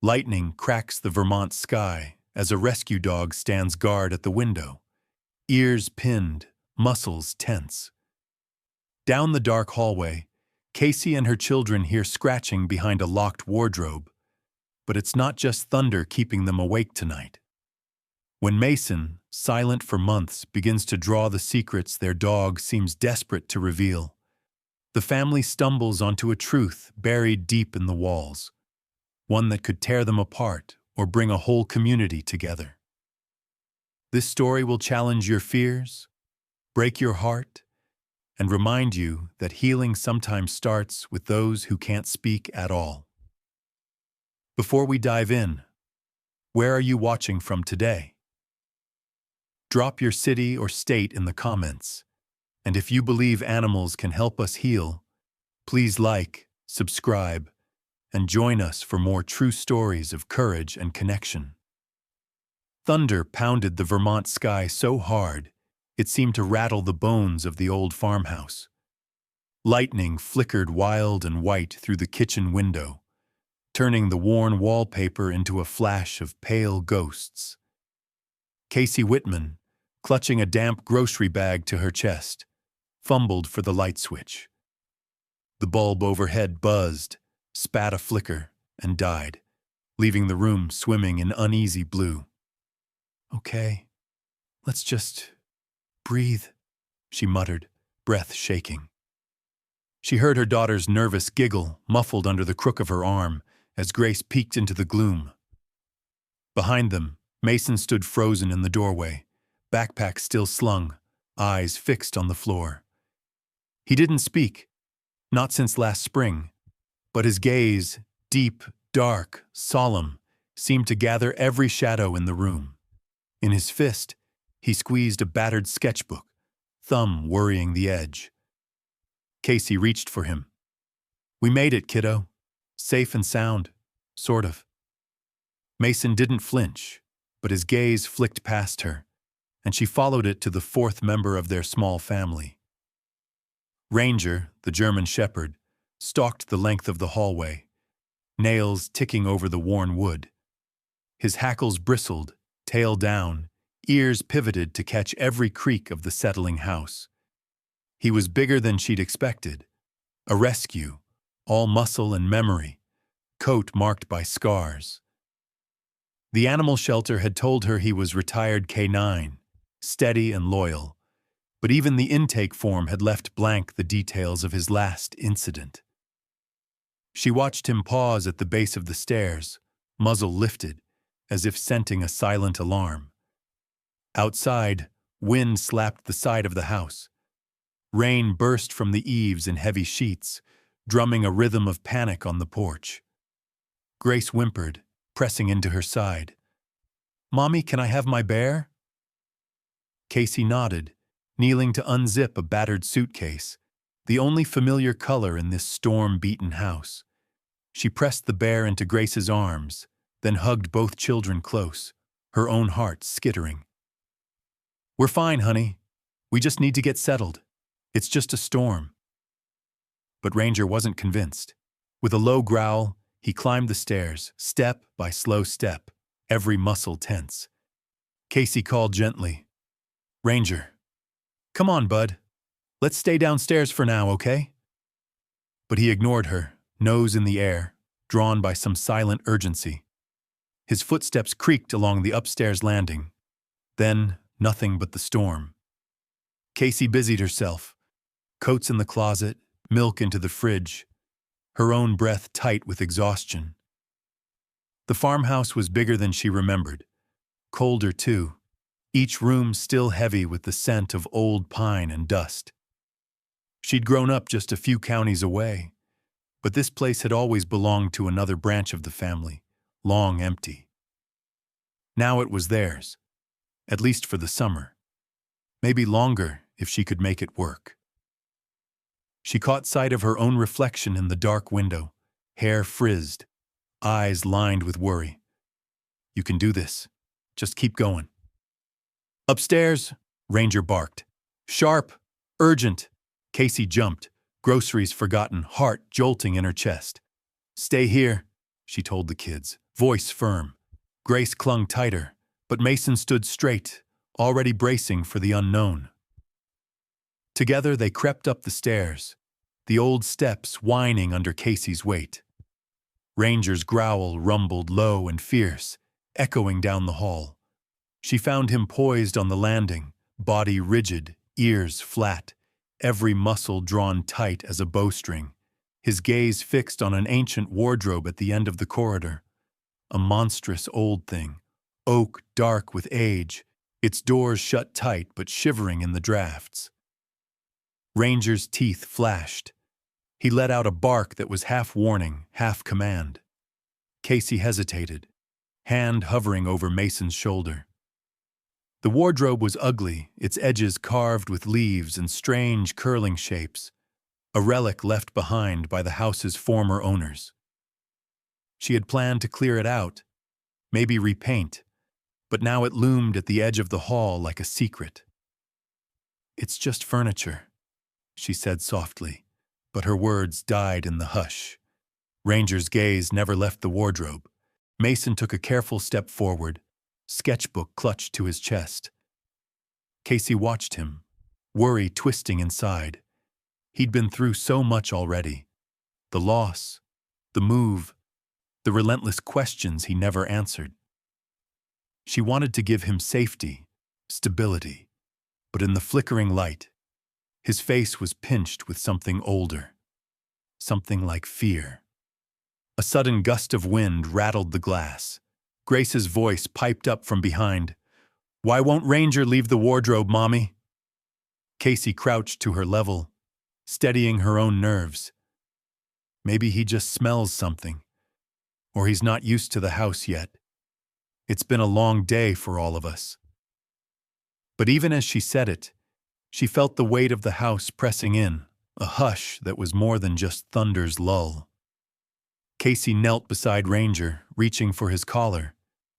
Lightning cracks the Vermont sky as a rescue dog stands guard at the window, ears pinned, muscles tense. Down the dark hallway, Casey and her children hear scratching behind a locked wardrobe. But it's not just thunder keeping them awake tonight. When Mason, silent for months, begins to draw the secrets their dog seems desperate to reveal, the family stumbles onto a truth buried deep in the walls, one that could tear them apart or bring a whole community together. This story will challenge your fears, break your heart, and remind you that healing sometimes starts with those who can't speak at all. Before we dive in, where are you watching from today? Drop your city or state in the comments, and if you believe animals can help us heal, please like, subscribe, and join us for more true stories of courage and connection. Thunder pounded the Vermont sky so hard, it seemed to rattle the bones of the old farmhouse. Lightning flickered wild and white through the kitchen window, turning the worn wallpaper into a flash of pale ghosts. Casey Whitman, clutching a damp grocery bag to her chest, fumbled for the light switch. The bulb overhead buzzed, spat a flicker, and died, leaving the room swimming in uneasy blue. "Okay, let's just breathe," she muttered, breath shaking. She heard her daughter's nervous giggle muffled under the crook of her arm as Grace peeked into the gloom. Behind them, Mason stood frozen in the doorway, backpack still slung, eyes fixed on the floor. He didn't speak, not since last spring, but his gaze, deep, dark, solemn, seemed to gather every shadow in the room. In his fist, he squeezed a battered sketchbook, thumb worrying the edge. Casey reached for him. "We made it, kiddo. Safe and sound, sort of." Mason didn't flinch, but his gaze flicked past her, and she followed it to the fourth member of their small family. Ranger, the German shepherd, stalked the length of the hallway, nails ticking over the worn wood. His hackles bristled, tail down, ears pivoted to catch every creak of the settling house. He was bigger than she'd expected, a rescue, all muscle and memory, coat marked by scars. The animal shelter had told her he was retired K9, steady and loyal, but even the intake form had left blank the details of his last incident. She watched him pause at the base of the stairs, muzzle lifted, as if scenting a silent alarm. Outside, wind slapped the side of the house. Rain burst from the eaves in heavy sheets, drumming a rhythm of panic on the porch. Grace whimpered, pressing into her side. "Mommy, can I have my bear?" Casey nodded, kneeling to unzip a battered suitcase, the only familiar color in this storm-beaten house. She pressed the bear into Grace's arms, then hugged both children close, her own heart skittering. "We're fine, honey. We just need to get settled. It's just a storm." But Ranger wasn't convinced. With a low growl, he climbed the stairs, step by slow step, every muscle tense. Casey called gently, "Ranger, come on, bud. Let's stay downstairs for now, okay?" But he ignored her, nose in the air, drawn by some silent urgency. His footsteps creaked along the upstairs landing. Then, nothing but the storm. Casey busied herself. Coats in the closet, milk into the fridge, her own breath tight with exhaustion. The farmhouse was bigger than she remembered. Colder, too, each room still heavy with the scent of old pine and dust. She'd grown up just a few counties away, but this place had always belonged to another branch of the family, long empty. Now it was theirs, at least for the summer. Maybe longer if she could make it work. She caught sight of her own reflection in the dark window, hair frizzed, eyes lined with worry. "You can do this. Just keep going." "Upstairs," Ranger barked. "Sharp, urgent." Casey jumped, groceries forgotten, heart jolting in her chest. "Stay here," she told the kids, voice firm. Grace clung tighter, but Mason stood straight, already bracing for the unknown. Together they crept up the stairs, the old steps whining under Casey's weight. Ranger's growl rumbled low and fierce, echoing down the hall. She found him poised on the landing, body rigid, ears flat, every muscle drawn tight as a bowstring, his gaze fixed on an ancient wardrobe at the end of the corridor. A monstrous old thing, oak dark with age, its doors shut tight but shivering in the drafts. Ranger's teeth flashed. He let out a bark that was half warning, half command. Casey hesitated, hand hovering over Mason's shoulder. The wardrobe was ugly, its edges carved with leaves and strange curling shapes, a relic left behind by the house's former owners. She had planned to clear it out, maybe repaint, but now it loomed at the edge of the hall like a secret. "It's just furniture," she said softly, but her words died in the hush. Ranger's gaze never left the wardrobe. Mason took a careful step forward, sketchbook clutched to his chest. Casey watched him, worry twisting inside. He'd been through so much already. The loss, the move, the relentless questions he never answered. She wanted to give him safety, stability, but in the flickering light, his face was pinched with something older, something like fear. A sudden gust of wind rattled the glass. Grace's voice piped up from behind. "Why won't Ranger leave the wardrobe, Mommy?" Casey crouched to her level, steadying her own nerves. Maybe he just smells something, or he's not used to the house yet. It's been a long day for all of us. But even as she said it, she felt the weight of the house pressing in, a hush that was more than just thunder's lull. Casey knelt beside Ranger, reaching for his collar,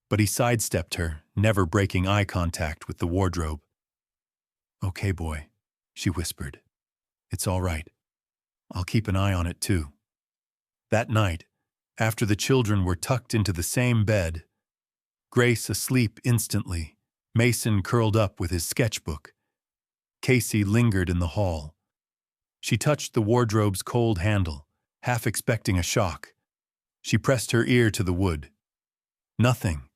but he sidestepped her, never breaking eye contact with the wardrobe. "Okay, boy," she whispered. "It's all right. I'll keep an eye on it too." That night, after the children were tucked into the same bed, Grace asleep instantly, Mason curled up with his sketchbook, Casey lingered in the hall. She touched the wardrobe's cold handle, half expecting a shock. She pressed her ear to the wood. Nothing,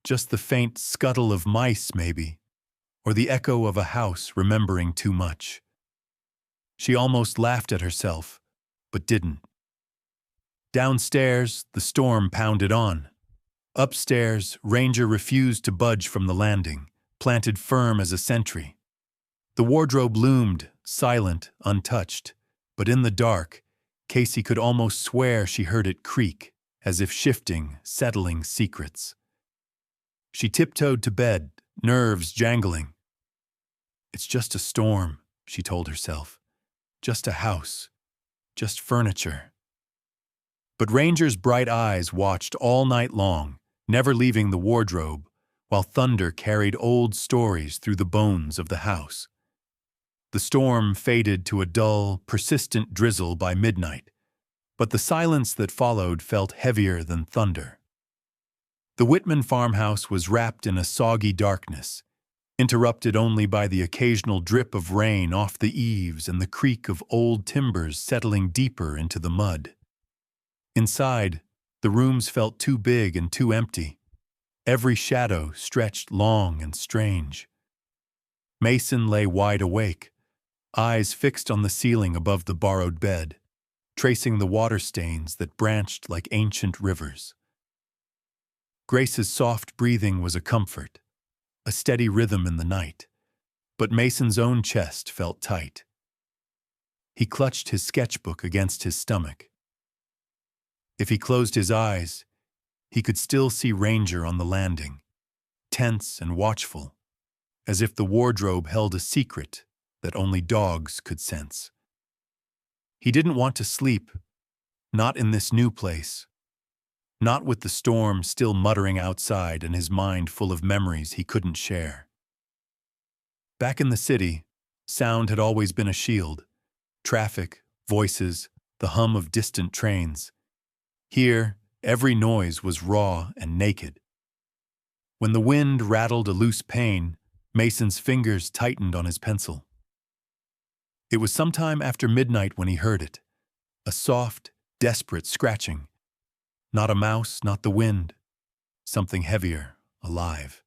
just the faint scuttle of mice maybe, or the echo of a house remembering too much. She almost laughed at herself, but didn't. Downstairs, the storm pounded on. Upstairs, Ranger refused to budge from the landing, planted firm as a sentry. The wardrobe loomed, silent, untouched, but in the dark, Casey could almost swear she heard it creak, as if shifting, settling secrets. She tiptoed to bed, nerves jangling. "It's just a storm," she told herself. "Just a house. Just furniture." But Ranger's bright eyes watched all night long, never leaving the wardrobe, while thunder carried old stories through the bones of the house. The storm faded to a dull, persistent drizzle by midnight, but the silence that followed felt heavier than thunder. The Whitman farmhouse was wrapped in a soggy darkness, interrupted only by the occasional drip of rain off the eaves and the creak of old timbers settling deeper into the mud. Inside, the rooms felt too big and too empty. Every shadow stretched long and strange. Mason lay wide awake, eyes fixed on the ceiling above the borrowed bed, tracing the water stains that branched like ancient rivers. Grace's soft breathing was a comfort, a steady rhythm in the night, but Mason's own chest felt tight. He clutched his sketchbook against his stomach. If he closed his eyes, he could still see Ranger on the landing, tense and watchful, as if the wardrobe held a secret that only dogs could sense. He didn't want to sleep, not in this new place, not with the storm still muttering outside and his mind full of memories he couldn't share. Back in the city, sound had always been a shield. Traffic, voices, the hum of distant trains. Here, Every noise was raw and naked. When the wind rattled a loose pane, Mason's fingers tightened on his pencil. It was sometime after midnight when he heard it, a soft, desperate scratching. Not a mouse, not the wind. Something heavier, alive.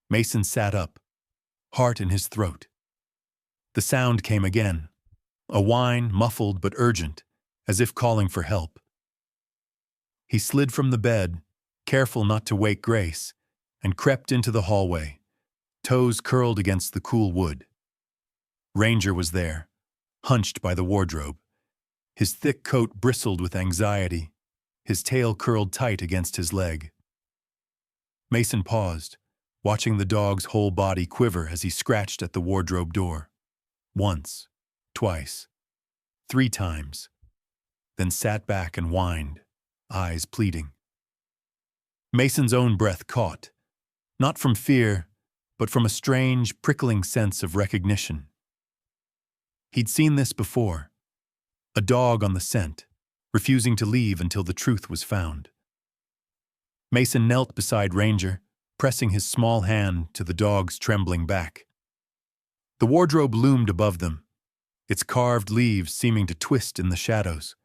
Mason sat up, heart in his throat. The sound came again, a whine muffled but urgent, as if calling for help. He slid from the bed, careful not to wake Grace, and crept into the hallway, toes curled against the cool wood. Ranger was there, hunched by the wardrobe. His thick coat bristled with anxiety, his tail curled tight against his leg. Mason paused, watching the dog's whole body quiver as he scratched at the wardrobe door. Once, twice, 3 times, then sat back and whined, eyes pleading. Mason's own breath caught, not from fear, but from a strange, prickling sense of recognition. He'd seen this before, a dog on the scent, refusing to leave until the truth was found. Mason knelt beside Ranger, pressing his small hand to the dog's trembling back. The wardrobe loomed above them, its carved leaves seeming to twist in the shadows.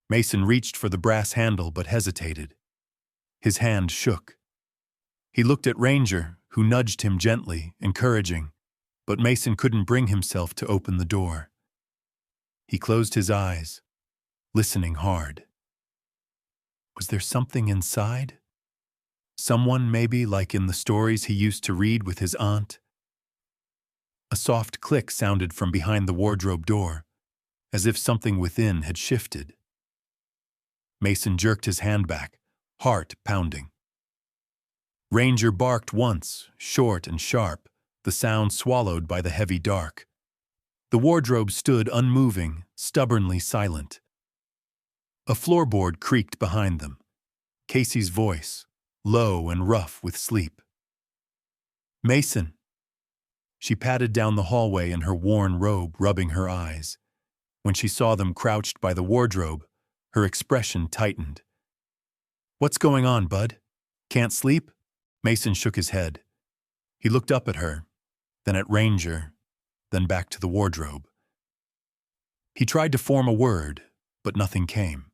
Mason reached for the brass handle but hesitated. His hand shook. He looked at Ranger, who nudged him gently, encouraging, but Mason couldn't bring himself to open the door. He closed his eyes, listening hard. Was there something inside? Someone maybe like in the stories he used to read with his aunt? A soft click sounded from behind the wardrobe door, as if something within had shifted. Mason jerked his hand back, heart pounding. Ranger barked once, short and sharp, the sound swallowed by the heavy dark. The wardrobe stood unmoving, stubbornly silent. A floorboard creaked behind them. Casey's voice, low and rough with sleep. "Mason." She padded down the hallway in her worn robe, rubbing her eyes. When she saw them crouched by the wardrobe, her expression tightened. "What's going on, bud? Can't sleep?" Mason shook his head. He looked up at her, then at Ranger, then back to the wardrobe. He tried to form a word, but nothing came.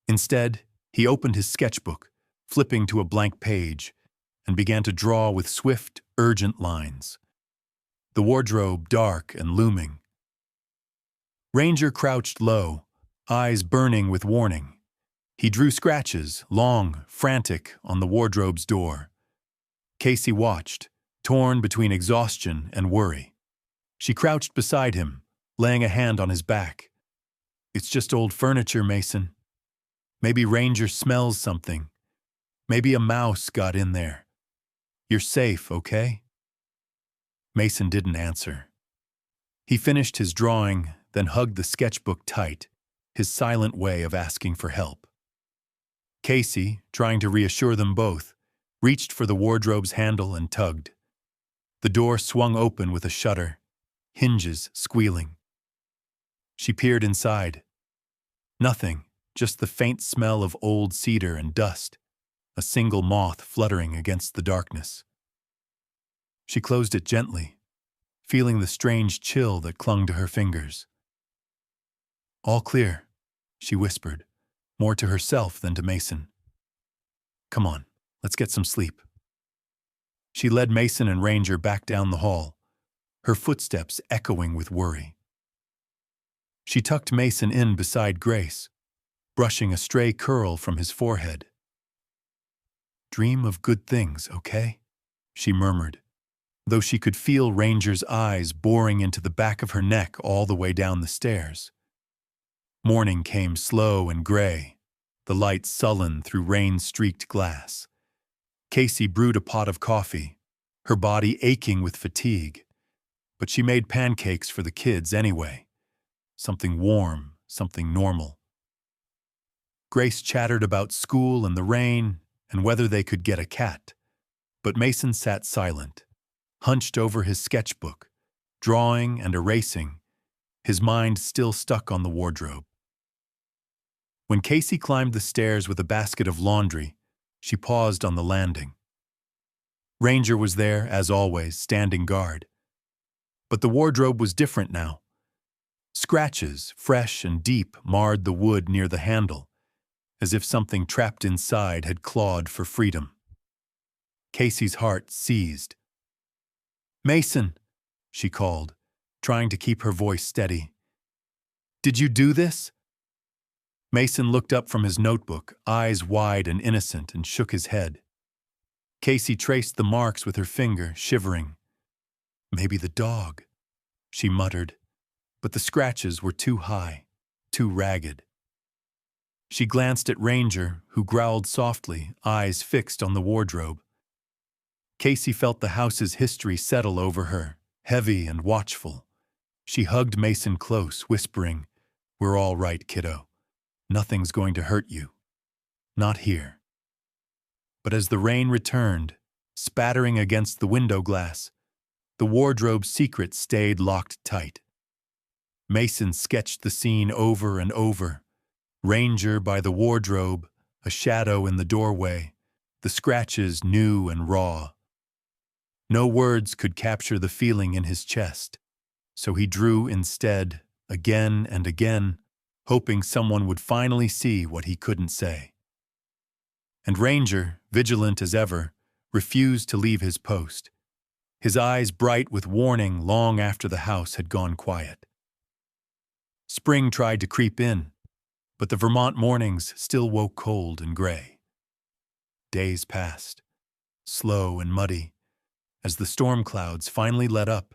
Instead, he opened his sketchbook, flipping to a blank page, and began to draw with swift, urgent lines. The wardrobe dark and looming. Ranger crouched low, eyes burning with warning. He drew scratches, long, frantic, on the wardrobe's door. Casey watched, torn between exhaustion and worry. She crouched beside him, laying a hand on his back. "It's just old furniture, Mason. Maybe Ranger smells something. Maybe a mouse got in there. You're safe, okay?" Mason didn't answer. He finished his drawing, then hugged the sketchbook tight, his silent way of asking for help. Casey, trying to reassure them both, reached for the wardrobe's handle and tugged. The door swung open with a shudder, hinges squealing. She peered inside. Nothing, just the faint smell of old cedar and dust, a single moth fluttering against the darkness. She closed it gently, feeling the strange chill that clung to her fingers. "All clear," she whispered, more to herself than to Mason. "Come on, let's get some sleep." She led Mason and Ranger back down the hall, her footsteps echoing with worry. She tucked Mason in beside Grace, brushing a stray curl from his forehead. "Dream of good things, okay?" she murmured, though she could feel Ranger's eyes boring into the back of her neck all the way down the stairs. Morning came slow and gray, the light sullen through rain-streaked glass. Casey brewed a pot of coffee, her body aching with fatigue, but she made pancakes for the kids anyway. Something warm, something normal. Grace chattered about school and the rain and whether they could get a cat, but Mason sat silent, hunched over his sketchbook, drawing and erasing, his mind still stuck on the wardrobe. When Casey climbed the stairs with a basket of laundry, she paused on the landing. Ranger was there, as always, standing guard. But the wardrobe was different now. Scratches, fresh and deep, marred the wood near the handle, as if something trapped inside had clawed for freedom. Casey's heart seized. "Mason," she called, trying to keep her voice steady. "Did you do this?" Mason looked up from his notebook, eyes wide and innocent, and shook his head. Casey traced the marks with her finger, shivering. "Maybe the dog," she muttered, but the scratches were too high, too ragged. She glanced at Ranger, who growled softly, eyes fixed on the wardrobe. Casey felt the house's history settle over her, heavy and watchful. She hugged Mason close, whispering, "We're all right, kiddo. Nothing's going to hurt you. Not here." But as the rain returned, spattering against the window glass, the wardrobe's secret stayed locked tight. Mason sketched the scene over and over. Ranger by the wardrobe, a shadow in the doorway, the scratches new and raw. No words could capture the feeling in his chest, so he drew instead, again and again, hoping someone would finally see what he couldn't say. And Ranger, vigilant as ever, refused to leave his post, his eyes bright with warning long after the house had gone quiet. Spring tried to creep in, but the Vermont mornings still woke cold and gray. Days passed, slow and muddy, as the storm clouds finally let up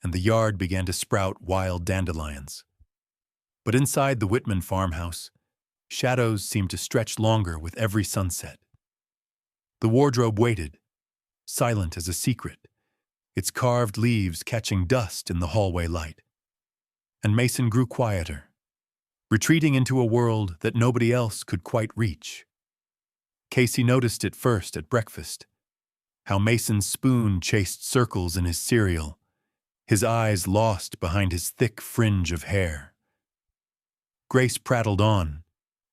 and the yard began to sprout wild dandelions. But inside the Whitman farmhouse, shadows seemed to stretch longer with every sunset. The wardrobe waited, silent as a secret, its carved leaves catching dust in the hallway light. And Mason grew quieter, retreating into a world that nobody else could quite reach. Casey noticed it first at breakfast, how Mason's spoon chased circles in his cereal, his eyes lost behind his thick fringe of hair. Grace prattled on,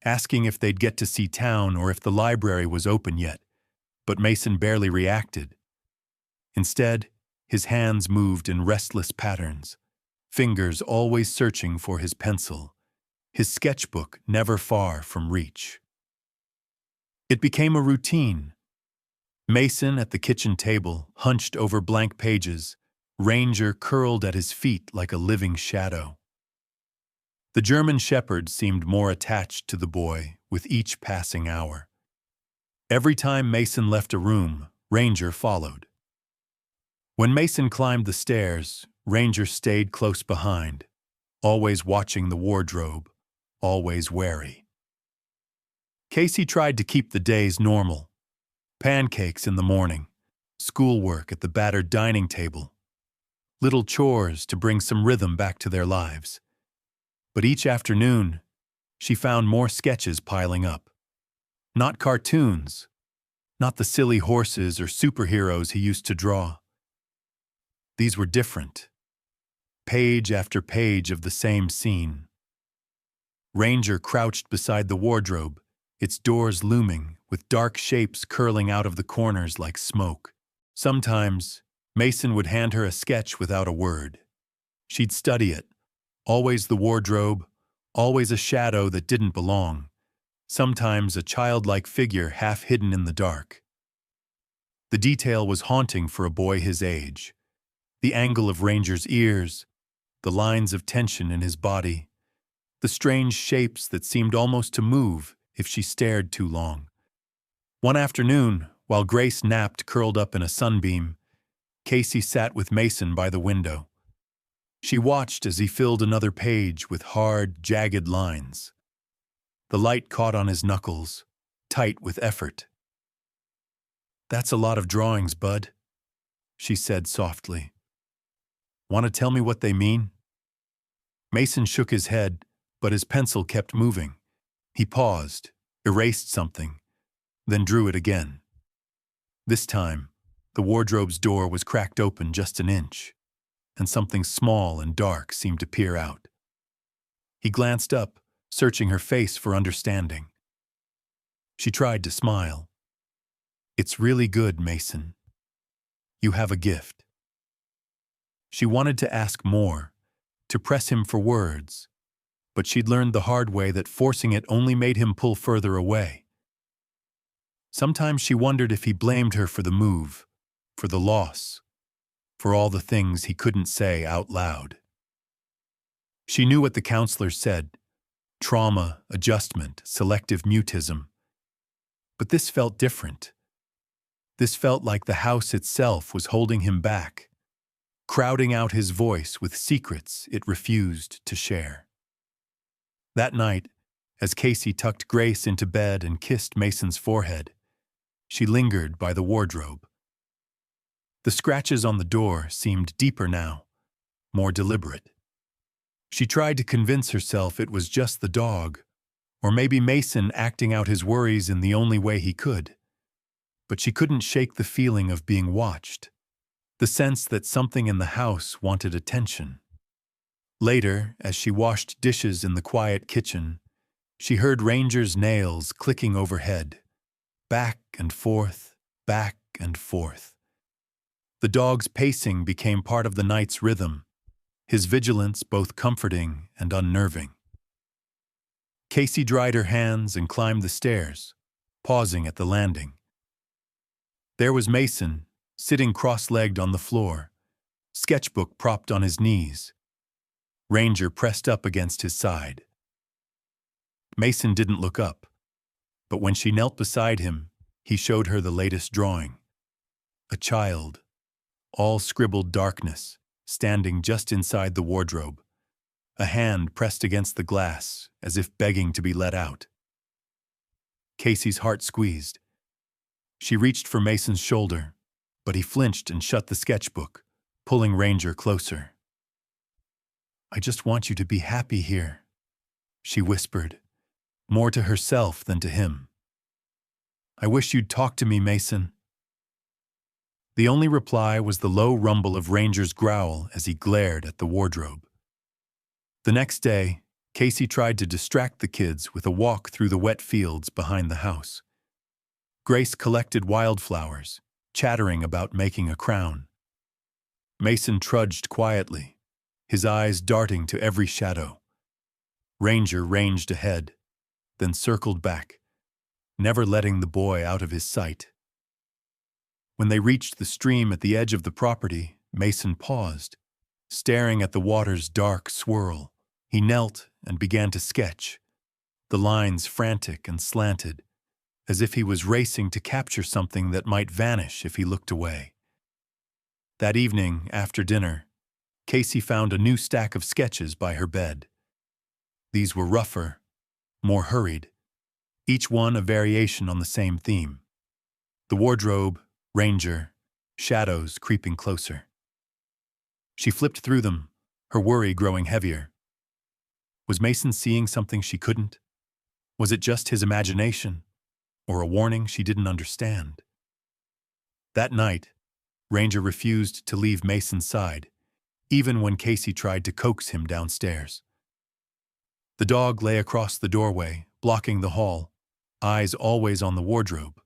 asking if they'd get to see town or if the library was open yet, but Mason barely reacted. Instead, his hands moved in restless patterns, fingers always searching for his pencil, his sketchbook never far from reach. It became a routine. Mason at the kitchen table, hunched over blank pages, Ranger curled at his feet like a living shadow. The German shepherd seemed more attached to the boy with each passing hour. Every time Mason left a room, Ranger followed. When Mason climbed the stairs, Ranger stayed close behind, always watching the wardrobe, always wary. Casey tried to keep the days normal. Pancakes in the morning, schoolwork at the battered dining table, little chores to bring some rhythm back to their lives. But each afternoon, she found more sketches piling up. Not cartoons, not the silly horses or superheroes he used to draw. These were different. Page after page of the same scene. Ranger crouched beside the wardrobe, its doors looming, with dark shapes curling out of the corners like smoke. Sometimes, Mason would hand her a sketch without a word. She'd study it, always the wardrobe, always a shadow that didn't belong, sometimes a childlike figure half hidden in the dark. The detail was haunting for a boy his age. The angle of Ranger's ears, the lines of tension in his body, the strange shapes that seemed almost to move if she stared too long. One afternoon, while Grace napped curled up in a sunbeam, Casey sat with Mason by the window. She watched as he filled another page with hard, jagged lines. The light caught on his knuckles, tight with effort. "That's a lot of drawings, Bud," she said softly. "Want to tell me what they mean?" Mason shook his head, but his pencil kept moving. He paused, erased something, then drew it again. This time, the wardrobe's door was cracked open just an inch, and something small and dark seemed to peer out. He glanced up, searching her face for understanding. She tried to smile. "It's really good, Mason. You have a gift." She wanted to ask more, to press him for words, but she'd learned the hard way that forcing it only made him pull further away. Sometimes she wondered if he blamed her for the move, for the loss, for all the things he couldn't say out loud. She knew what the counselor said: trauma, adjustment, selective mutism. But this felt different. This felt like the house itself was holding him back, crowding out his voice with secrets it refused to share. That night, as Casey tucked Grace into bed and kissed Mason's forehead, she lingered by the wardrobe. The scratches on the door seemed deeper now, more deliberate. She tried to convince herself it was just the dog, or maybe Mason acting out his worries in the only way he could. But she couldn't shake the feeling of being watched, the sense that something in the house wanted attention. Later, as she washed dishes in the quiet kitchen, she heard Ranger's nails clicking overhead, back and forth, back and forth. The dog's pacing became part of the night's rhythm, his vigilance both comforting and unnerving. Casey dried her hands and climbed the stairs, pausing at the landing. There was Mason, sitting cross-legged on the floor, sketchbook propped on his knees, Ranger pressed up against his side. Mason didn't look up, but when she knelt beside him, he showed her the latest drawing. A child, all scribbled darkness, standing just inside the wardrobe, a hand pressed against the glass as if begging to be let out. Casey's heart squeezed. She reached for Mason's shoulder, but he flinched and shut the sketchbook, pulling Ranger closer. "I just want you to be happy here," she whispered, more to herself than to him. "I wish you'd talk to me, Mason." The only reply was the low rumble of Ranger's growl as he glared at the wardrobe. The next day, Casey tried to distract the kids with a walk through the wet fields behind the house. Grace collected wildflowers, chattering about making a crown. Mason trudged quietly, his eyes darting to every shadow. Ranger ranged ahead, then circled back, never letting the boy out of his sight. When they reached the stream at the edge of the property, Mason paused, staring at the water's dark swirl. He knelt and began to sketch, the lines frantic and slanted, as if he was racing to capture something that might vanish if he looked away. That evening, after dinner, Casey found a new stack of sketches by her bed. These were rougher, more hurried, each one a variation on the same theme. The wardrobe, Ranger, shadows creeping closer. She flipped through them, her worry growing heavier. Was Mason seeing something she couldn't? Was it just his imagination, or a warning she didn't understand? That night, Ranger refused to leave Mason's side, even when Casey tried to coax him downstairs. The dog lay across the doorway, blocking the hall, eyes always on the wardrobe.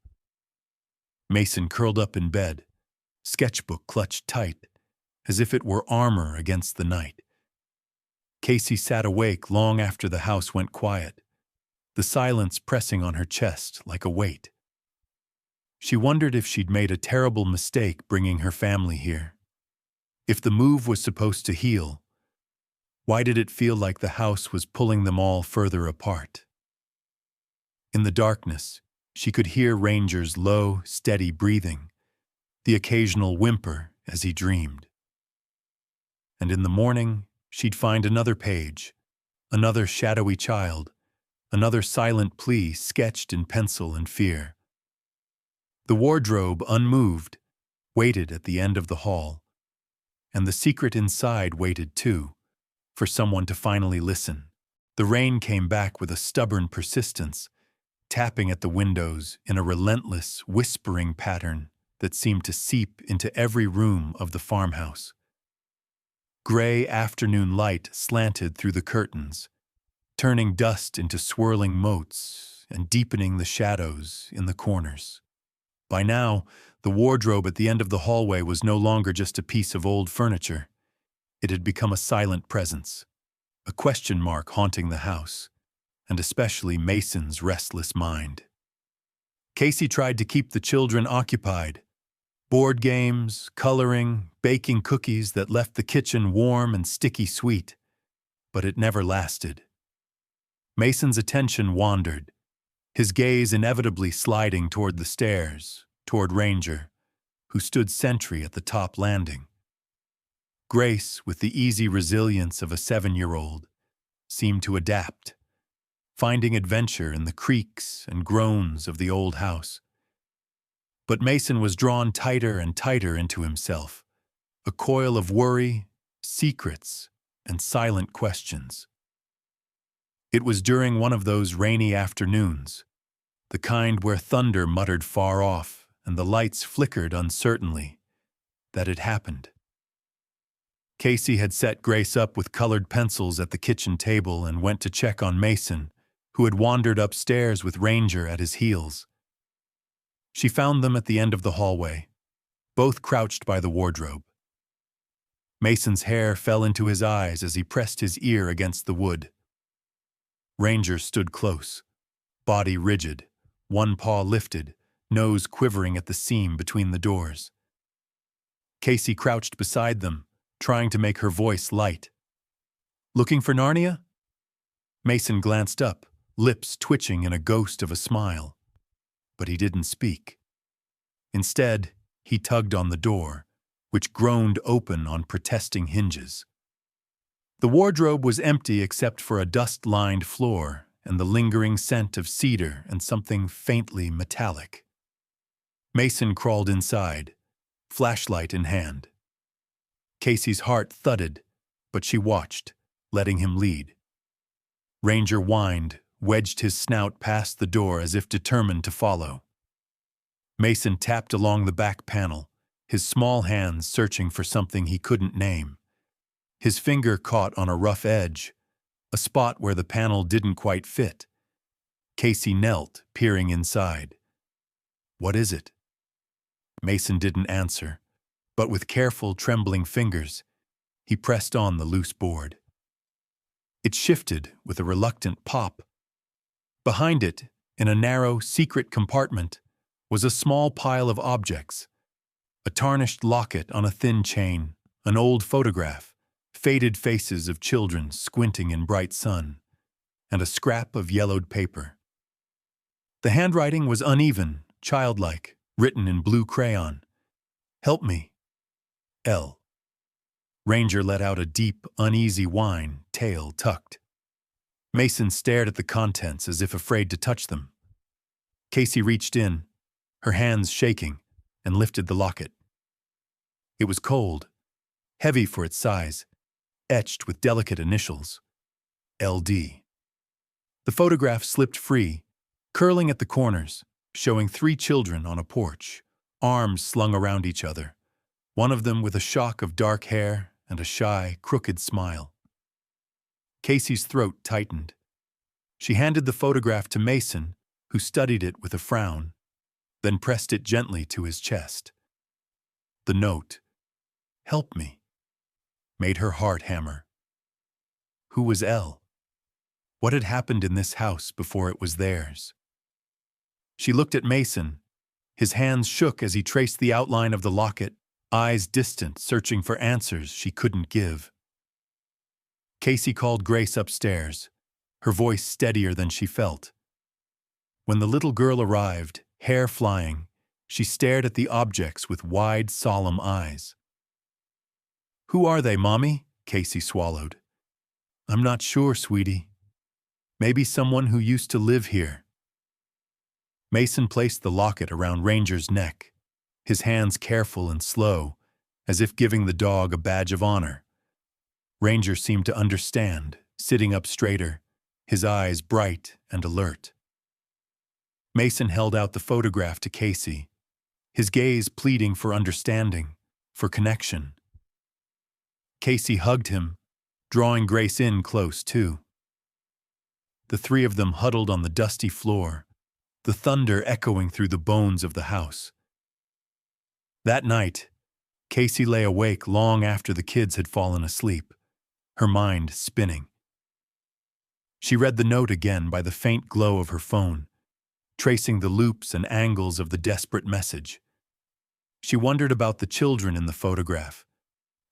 Mason curled up in bed, sketchbook clutched tight, as if it were armor against the night. Casey sat awake long after the house went quiet, the silence pressing on her chest like a weight. She wondered if she'd made a terrible mistake bringing her family here. If the move was supposed to heal, why did it feel like the house was pulling them all further apart? In the darkness, she could hear Ranger's low, steady breathing, the occasional whimper as he dreamed. And in the morning, she'd find another page, another shadowy child, another silent plea sketched in pencil and fear. The wardrobe, unmoved, waited at the end of the hall, and the secret inside waited too, for someone to finally listen. The rain came back with a stubborn persistence, tapping at the windows in a relentless, whispering pattern that seemed to seep into every room of the farmhouse. Gray afternoon light slanted through the curtains, turning dust into swirling motes and deepening the shadows in the corners. By now, the wardrobe at the end of the hallway was no longer just a piece of old furniture. It had become a silent presence, a question mark haunting the house, and especially Mason's restless mind. Casey tried to keep the children occupied. Board games, coloring, baking cookies that left the kitchen warm and sticky sweet. But it never lasted. Mason's attention wandered, his gaze inevitably sliding toward the stairs, toward Ranger, who stood sentry at the top landing. Grace, with the easy resilience of a 7-year-old, seemed to adapt, finding adventure in the creaks and groans of the old house. But Mason was drawn tighter and tighter into himself, a coil of worry, secrets, and silent questions. It was during one of those rainy afternoons, the kind where thunder muttered far off and the lights flickered uncertainly, that it happened. Casey had set Grace up with colored pencils at the kitchen table and went to check on Mason, who had wandered upstairs with Ranger at his heels. She found them at the end of the hallway, both crouched by the wardrobe. Mason's hair fell into his eyes as he pressed his ear against the wood. Ranger stood close, body rigid, one paw lifted, nose quivering at the seam between the doors. Casey crouched beside them, trying to make her voice light. "Looking for Narnia?" Mason glanced up, lips twitching in a ghost of a smile. But he didn't speak. Instead, he tugged on the door, which groaned open on protesting hinges. The wardrobe was empty except for a dust-lined floor and the lingering scent of cedar and something faintly metallic. Mason crawled inside, flashlight in hand. Casey's heart thudded, but she watched, letting him lead. Ranger whined, wedged his snout past the door as if determined to follow. Mason tapped along the back panel, his small hands searching for something he couldn't name. His finger caught on a rough edge, a spot where the panel didn't quite fit. Casey knelt, peering inside. "What is it?" Mason didn't answer, but with careful, trembling fingers, he pressed on the loose board. It shifted with a reluctant pop. Behind it, in a narrow, secret compartment, was a small pile of objects. A tarnished locket on a thin chain, an old photograph, faded faces of children squinting in bright sun, and a scrap of yellowed paper. The handwriting was uneven, childlike, written in blue crayon. "Help me. L." Ranger let out a deep, uneasy whine, tail tucked. Mason stared at the contents as if afraid to touch them. Casey reached in, her hands shaking, and lifted the locket. It was cold, heavy for its size, etched with delicate initials, LD. The photograph slipped free, curling at the corners, showing 3 children on a porch, arms slung around each other, one of them with a shock of dark hair and a shy, crooked smile. Casey's throat tightened. She handed the photograph to Mason, who studied it with a frown, then pressed it gently to his chest. The note, "Help me," made her heart hammer. Who was Elle? What had happened in this house before it was theirs? She looked at Mason. His hands shook as he traced the outline of the locket, eyes distant, searching for answers she couldn't give. Casey called Grace upstairs, her voice steadier than she felt. When the little girl arrived, hair flying, she stared at the objects with wide, solemn eyes. "Who are they, Mommy?" Casey swallowed. "I'm not sure, sweetie. Maybe someone who used to live here." Mason placed the locket around Ranger's neck, his hands careful and slow, as if giving the dog a badge of honor. Ranger seemed to understand, sitting up straighter, his eyes bright and alert. Mason held out the photograph to Casey, his gaze pleading for understanding, for connection. Casey hugged him, drawing Grace in close too. the three of them huddled on the dusty floor, the thunder echoing through the bones of the house. That night, Casey lay awake long after the kids had fallen asleep, her mind spinning. She read the note again by the faint glow of her phone, tracing the loops and angles of the desperate message. She wondered about the children in the photograph,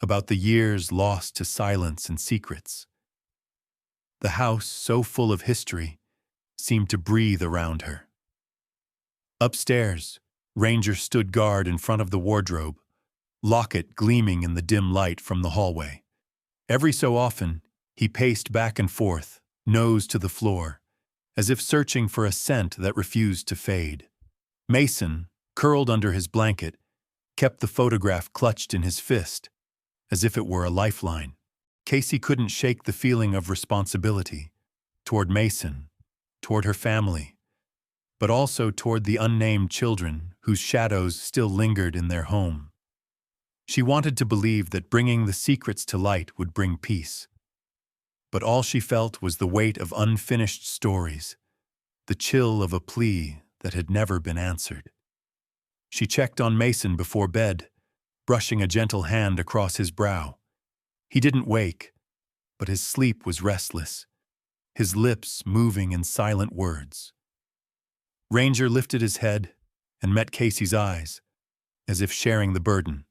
about the years lost to silence and secrets. The house, so full of history, seemed to breathe around her. Upstairs, Ranger stood guard in front of the wardrobe, locket gleaming in the dim light from the hallway. Every so often, he paced back and forth, nose to the floor, as if searching for a scent that refused to fade. Mason, curled under his blanket, kept the photograph clutched in his fist, as if it were a lifeline. Casey couldn't shake the feeling of responsibility toward Mason, toward her family, but also toward the unnamed children whose shadows still lingered in their home. She wanted to believe that bringing the secrets to light would bring peace. But all she felt was the weight of unfinished stories, the chill of a plea that had never been answered. She checked on Mason before bed, brushing a gentle hand across his brow. He didn't wake, but his sleep was restless, his lips moving in silent words. Ranger lifted his head and met Casey's eyes, as if sharing the burden.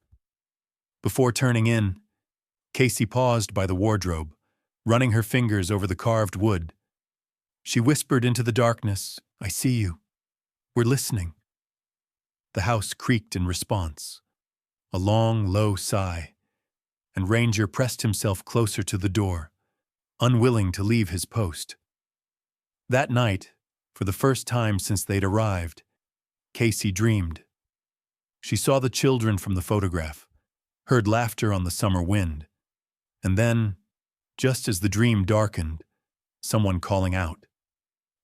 Before turning in, Casey paused by the wardrobe, running her fingers over the carved wood. She whispered into the darkness, "I see you. We're listening." The house creaked in response, a long, low sigh, and Ranger pressed himself closer to the door, unwilling to leave his post. That night, for the first time since they'd arrived, Casey dreamed. She saw the children from the photograph, heard laughter on the summer wind, and then, just as the dream darkened, someone calling out,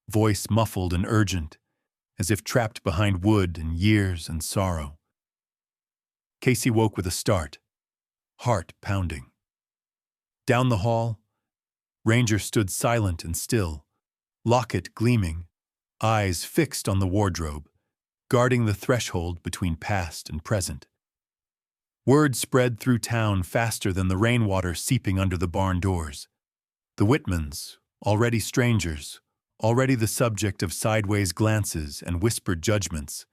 voice muffled and urgent, as if trapped behind wood and years and sorrow. Casey woke with a start, heart pounding. Down the hall, Ranger stood silent and still, locket gleaming, eyes fixed on the wardrobe, guarding the threshold between past and present. Word spread through town faster than the rainwater seeping under the barn doors. The Whitmans, already strangers, already the subject of sideways glances and whispered judgments,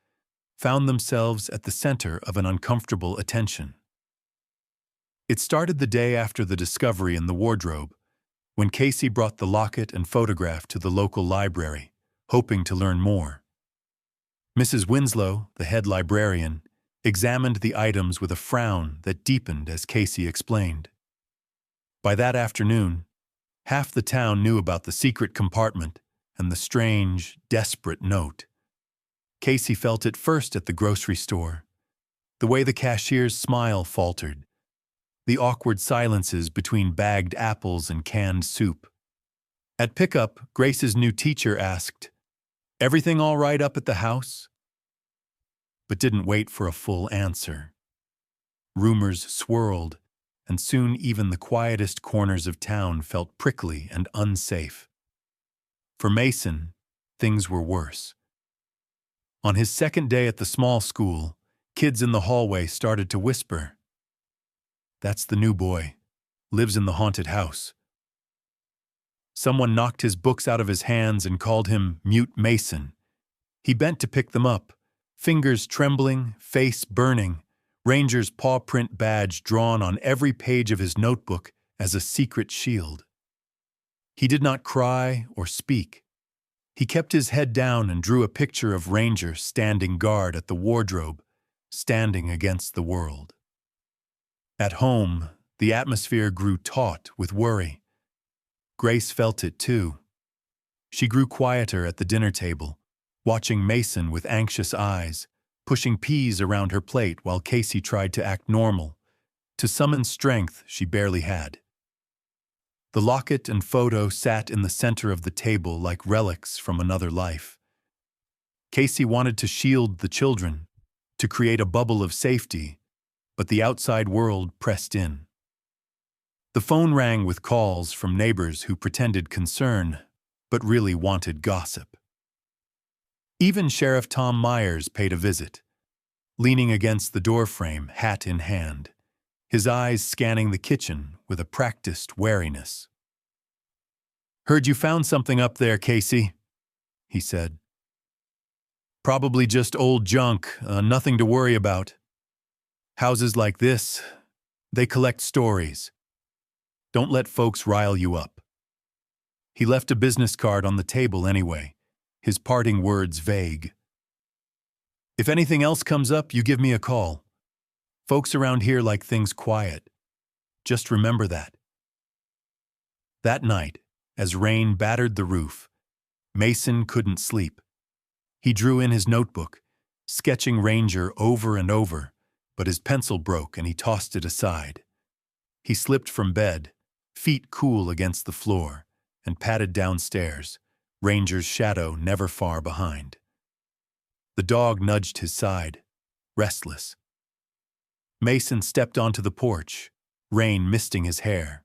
found themselves at the center of an uncomfortable attention. It started the day after the discovery in the wardrobe, when Casey brought the locket and photograph to the local library, hoping to learn more. Mrs. Winslow, the head librarian, examined the items with a frown that deepened as Casey explained. By that afternoon, half the town knew about the secret compartment and the strange, desperate note. Casey felt it first at the grocery store, the way the cashier's smile faltered, the awkward silences between bagged apples and canned soup. At pickup, Grace's new teacher asked, "Everything all right up at the house?" But didn't wait for a full answer. Rumors swirled, and soon even the quietest corners of town felt prickly and unsafe. For Mason, things were worse. On his second day at the small school, kids in the hallway started to whisper, "That's the new boy. Lives in the haunted house." Someone knocked his books out of his hands and called him Mute Mason. He bent to pick them up, fingers trembling, face burning, Ranger's paw print badge drawn on every page of his notebook as a secret shield. He did not cry or speak. He kept his head down and drew a picture of Ranger standing guard at the wardrobe, standing against the world. At home, the atmosphere grew taut with worry. Grace felt it too. She grew quieter at the dinner table, watching Mason with anxious eyes, pushing peas around her plate while Casey tried to act normal, to summon strength she barely had. The locket and photo sat in the center of the table like relics from another life. Casey wanted to shield the children, to create a bubble of safety, but the outside world pressed in. The phone rang with calls from neighbors who pretended concern, but really wanted gossip. Even Sheriff Tom Myers paid a visit, leaning against the doorframe, hat in hand, his eyes scanning the kitchen with a practiced wariness. "Heard you found something up there, Casey," he said. "Probably just old junk, nothing to worry about. Houses like this, they collect stories. Don't let folks rile you up." He left a business card on the table anyway, his parting words vague. "If anything else comes up, you give me a call. Folks around here like things quiet. Just remember that." That night, as rain battered the roof, Mason couldn't sleep. He drew in his notebook, sketching Ranger over and over, but his pencil broke and he tossed it aside. He slipped from bed, feet cool against the floor, and padded downstairs, Ranger's shadow never far behind. The dog nudged his side, restless. Mason stepped onto the porch, rain misting his hair.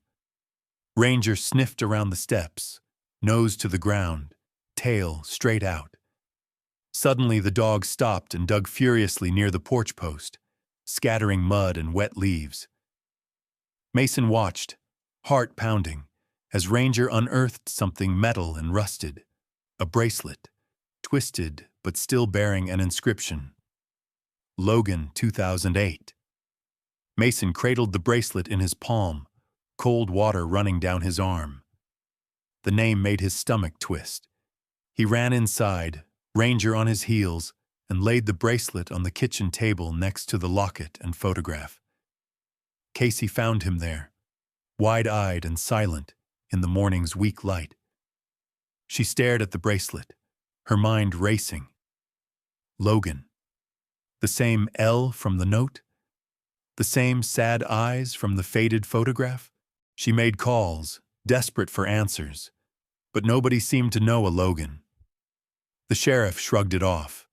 Ranger sniffed around the steps, nose to the ground, tail straight out. Suddenly the dog stopped and dug furiously near the porch post, scattering mud and wet leaves. Mason watched, heart pounding, as Ranger unearthed something metal and rusted, a bracelet, twisted but still bearing an inscription. Logan 2008. Mason cradled the bracelet in his palm, cold water running down his arm. The name made his stomach twist. He ran inside, Ranger on his heels, and laid the bracelet on the kitchen table next to the locket and photograph. Casey found him there, wide-eyed and silent in the morning's weak light. She stared at the bracelet, her mind racing. Logan. The same L from the note? The same sad eyes from the faded photograph? She made calls, desperate for answers, but nobody seemed to know a Logan. The sheriff shrugged it off.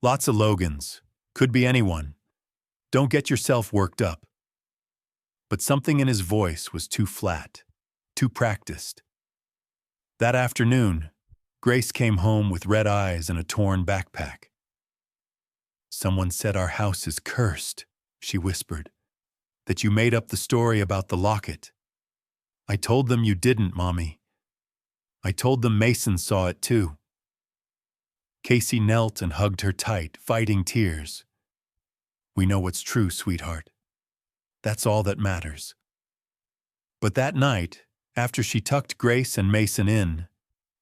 "Lots of Logans. Could be anyone. Don't get yourself worked up." But something in his voice was too flat, too practiced. That afternoon, Grace came home with red eyes and a torn backpack. "Someone said our house is cursed," she whispered, "that you made up the story about the locket. I told them you didn't, Mommy. I told them Mason saw it too." Casey knelt and hugged her tight, fighting tears. "We know what's true, sweetheart. That's all that matters." But that night, after she tucked Grace and Mason in,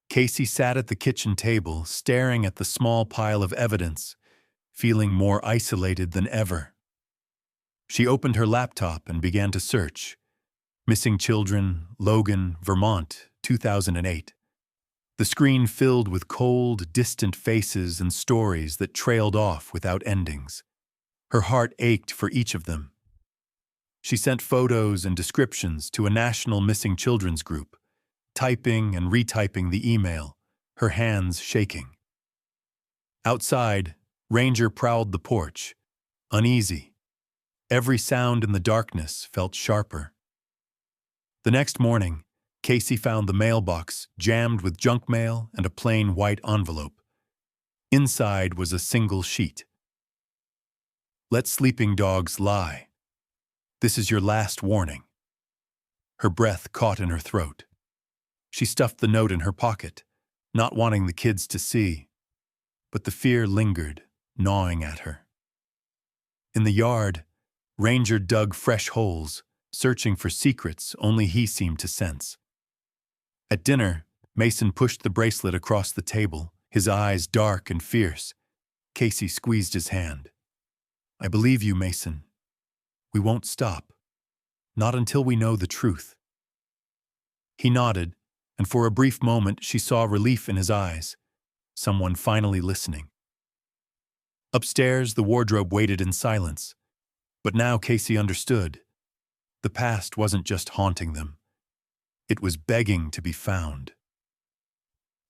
Casey sat at the kitchen table, staring at the small pile of evidence, feeling more isolated than ever. She opened her laptop and began to search. Missing children, Logan, Vermont, 2008. The screen filled with cold, distant faces and stories that trailed off without endings. Her heart ached for each of them. She sent photos and descriptions to a national missing children's group, typing and retyping the email, her hands shaking. Outside, Ranger prowled the porch, uneasy. Every sound in the darkness felt sharper. The next morning, Casey found the mailbox jammed with junk mail and a plain white envelope. Inside was a single sheet. "Let sleeping dogs lie. This is your last warning." Her breath caught in her throat. She stuffed the note in her pocket, not wanting the kids to see, but the fear lingered, gnawing at her. In the yard, Ranger dug fresh holes, searching for secrets only he seemed to sense. At dinner, Mason pushed the bracelet across the table, his eyes dark and fierce. Casey squeezed his hand. "I believe you, Mason. We won't stop. Not until we know the truth." He nodded, and for a brief moment she saw relief in his eyes. Someone finally listening. Upstairs, the wardrobe waited in silence. But now Casey understood. The past wasn't just haunting them. It was begging to be found.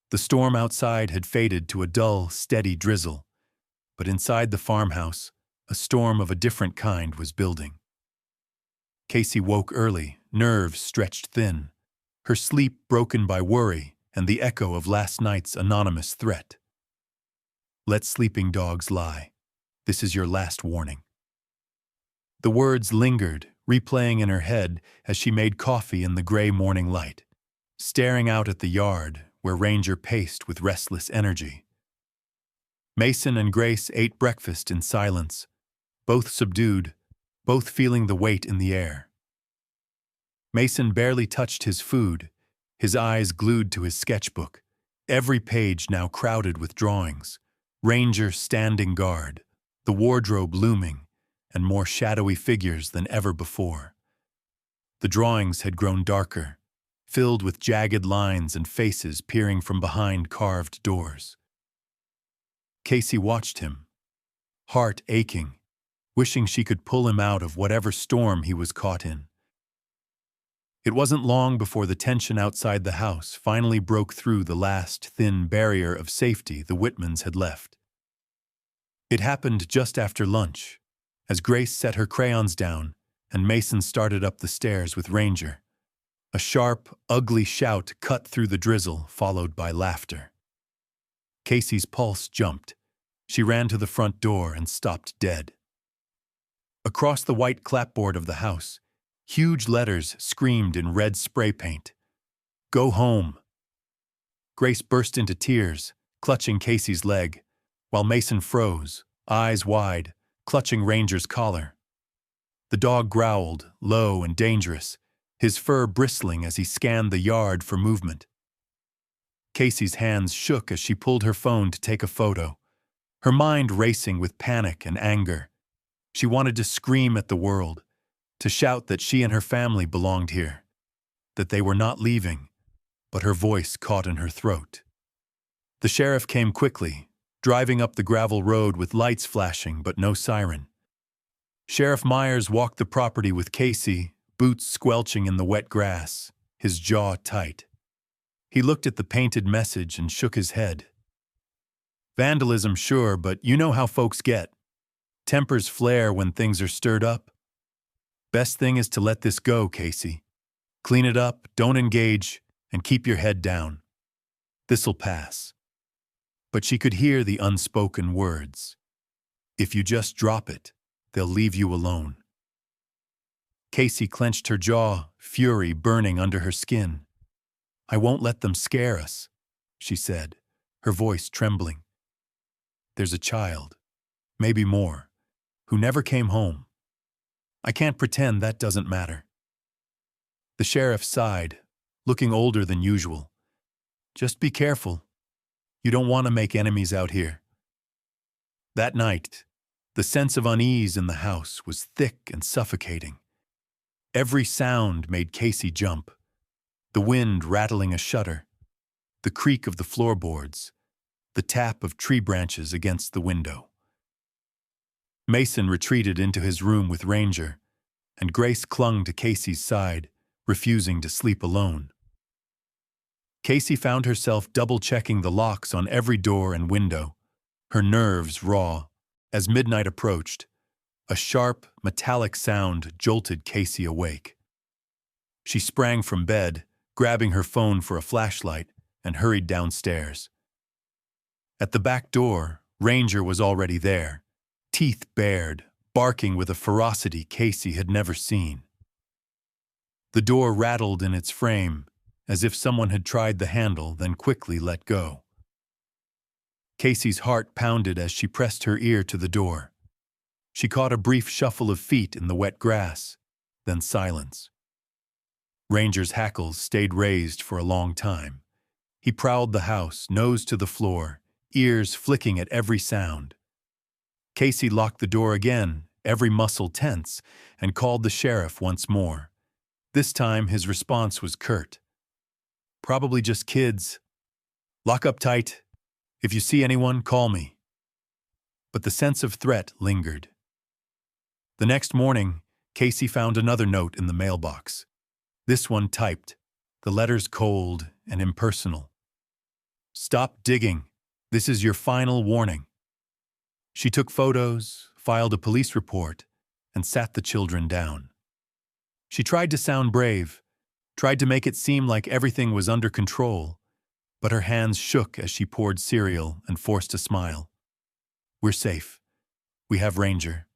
The storm outside had faded to a dull, steady drizzle, but inside the farmhouse, a storm of a different kind was building. Casey woke early, nerves stretched thin, her sleep broken by worry and the echo of last night's anonymous threat. Let sleeping dogs lie. This is your last warning. The words lingered, replaying in her head as she made coffee in the gray morning light, staring out at the yard where Ranger paced with restless energy. Mason and Grace ate breakfast in silence, both subdued, both feeling the weight in the air. Mason barely touched his food, his eyes glued to his sketchbook, every page now crowded with drawings, Ranger standing guard, the wardrobe looming, and more shadowy figures than ever before. The drawings had grown darker, filled with jagged lines and faces peering from behind carved doors. Casey watched him, heart aching, wishing she could pull him out of whatever storm he was caught in. It wasn't long before the tension outside the house finally broke through the last thin barrier of safety the Whitmans had left. It happened just after lunch, as Grace set her crayons down and Mason started up the stairs with Ranger. A sharp, ugly shout cut through the drizzle, followed by laughter. Casey's pulse jumped. She ran to the front door and stopped dead. Across the white clapboard of the house, huge letters screamed in red spray paint. "Go home." Grace burst into tears, clutching Casey's leg, while Mason froze, eyes wide, clutching Ranger's collar. The dog growled, low and dangerous, his fur bristling as he scanned the yard for movement. Casey's hands shook as she pulled her phone to take a photo, her mind racing with panic and anger. She wanted to scream at the world, to shout that she and her family belonged here, that they were not leaving, but her voice caught in her throat. The sheriff came quickly, driving up the gravel road with lights flashing but no siren. Sheriff Myers walked the property with Casey, boots squelching in the wet grass, his jaw tight. He looked at the painted message and shook his head. "Vandalism, sure, but you know how folks get. Tempers flare when things are stirred up. Best thing is to let this go, Casey. Clean it up, don't engage, and keep your head down. This'll pass." But she could hear the unspoken words. "If you just drop it, they'll leave you alone." Casey clenched her jaw, fury burning under her skin. "I won't let them scare us," she said, her voice trembling. "There's a child, maybe more, who never came home. I can't pretend that doesn't matter." The sheriff sighed, looking older than usual. "Just be careful. You don't want to make enemies out here." That night, the sense of unease in the house was thick and suffocating. Every sound made Casey jump. The wind rattling a shutter, the creak of the floorboards, the tap of tree branches against the window. Mason retreated into his room with Ranger, and Grace clung to Casey's side, refusing to sleep alone. Casey found herself double-checking the locks on every door and window, her nerves raw. As midnight approached, a sharp, metallic sound jolted Casey awake. She sprang from bed, grabbing her phone for a flashlight, and hurried downstairs. At the back door, Ranger was already there, teeth bared, barking with a ferocity Casey had never seen. The door rattled in its frame, as if someone had tried the handle, then quickly let go. Casey's heart pounded as she pressed her ear to the door. She caught a brief shuffle of feet in the wet grass, then silence. Ranger's hackles stayed raised for a long time. He prowled the house, nose to the floor, ears flicking at every sound. Casey locked the door again, every muscle tense, and called the sheriff once more. This time his response was curt. "Probably just kids. Lock up tight. If you see anyone, call me." But the sense of threat lingered. The next morning, Casey found another note in the mailbox. This one typed, the letters cold and impersonal. "Stop digging. This is your final warning." She took photos, filed a police report, and sat the children down. She tried to sound brave, tried to make it seem like everything was under control, but her hands shook as she poured cereal and forced a smile. We're safe. We have Ranger.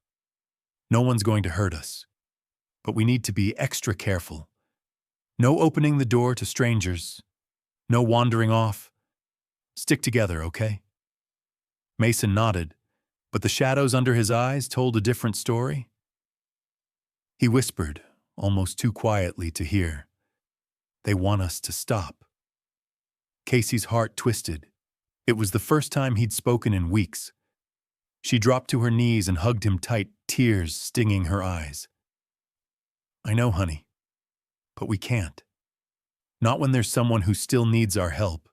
No one's going to hurt us. But we need to be extra careful. No opening the door to strangers. No wandering off. Stick together, okay? Mason nodded, but the shadows under his eyes told a different story. He whispered, almost too quietly to hear. They want us to stop. Casey's heart twisted. It was the first time he'd spoken in weeks. She dropped to her knees and hugged him tight, tears stinging her eyes. I know, honey, but we can't. Not when there's someone who still needs our help.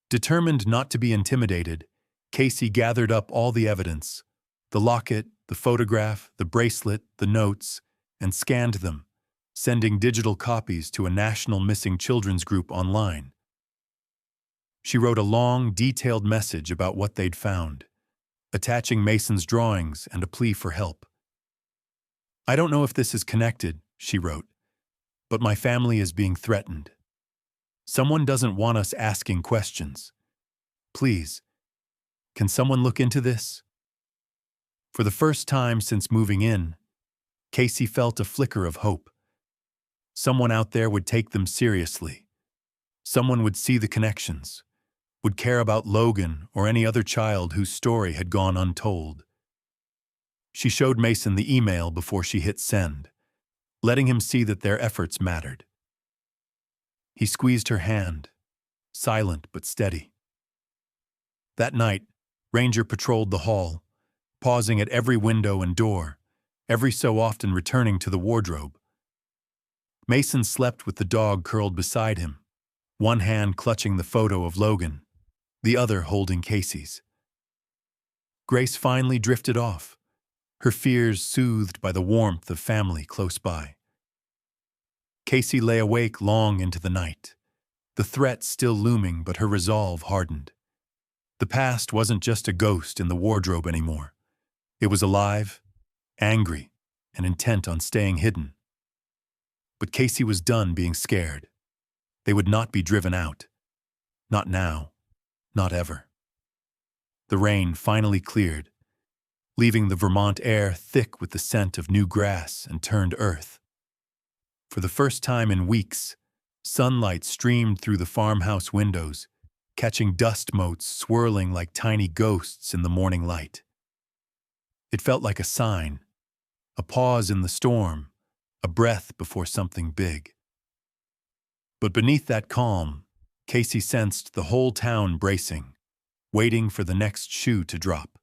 Determined not to be intimidated, Casey gathered up all the evidence, the locket, the photograph, the bracelet, the notes, and scanned them, sending digital copies to a national missing children's group online. She wrote a long, detailed message about what they'd found, attaching Mason's drawings and a plea for help. I don't know if this is connected, she wrote, but my family is being threatened. Someone doesn't want us asking questions. Please, can someone look into this? For the first time since moving in, Casey felt a flicker of hope. Someone out there would take them seriously. Someone would see the connections, would care about Logan or any other child whose story had gone untold. She showed Mason the email before she hit send, letting him see that their efforts mattered. He squeezed her hand, silent but steady. That night, Ranger patrolled the hall, pausing at every window and door, every so often returning to the wardrobe. Mason slept with the dog curled beside him, one hand clutching the photo of Logan, the other holding Casey's. Grace finally drifted off, her fears soothed by the warmth of family close by. Casey lay awake long into the night, the threat still looming, but her resolve hardened. The past wasn't just a ghost in the wardrobe anymore. It was alive, angry, and intent on staying hidden. But Casey was done being scared. They would not be driven out. Not now, not ever. The rain finally cleared, leaving the Vermont air thick with the scent of new grass and turned earth. For the first time in weeks, sunlight streamed through the farmhouse windows, catching dust motes swirling like tiny ghosts in the morning light. It felt like a sign, a pause in the storm, a breath before something big. But beneath that calm, Casey sensed the whole town bracing, waiting for the next shoe to drop.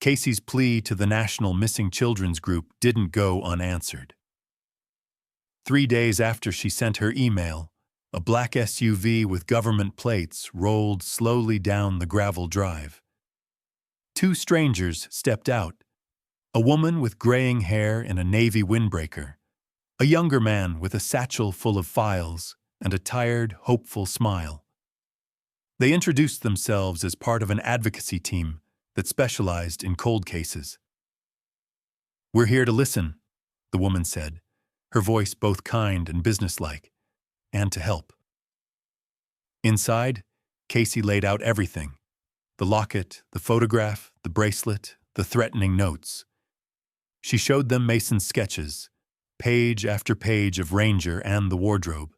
Casey's plea to the National Missing Children's Group didn't go unanswered. 3 days after she sent her email, a black SUV with government plates rolled slowly down the gravel drive. 2 strangers stepped out, a woman with graying hair in a navy windbreaker, a younger man with a satchel full of files and a tired, hopeful smile. They introduced themselves as part of an advocacy team that specialized in cold cases. "We're here to listen," the woman said, her voice both kind and businesslike, "and to help." Inside, Casey laid out everything: the locket, the photograph, the bracelet, the threatening notes. She showed them Mason's sketches, page after page of Ranger and the wardrobe,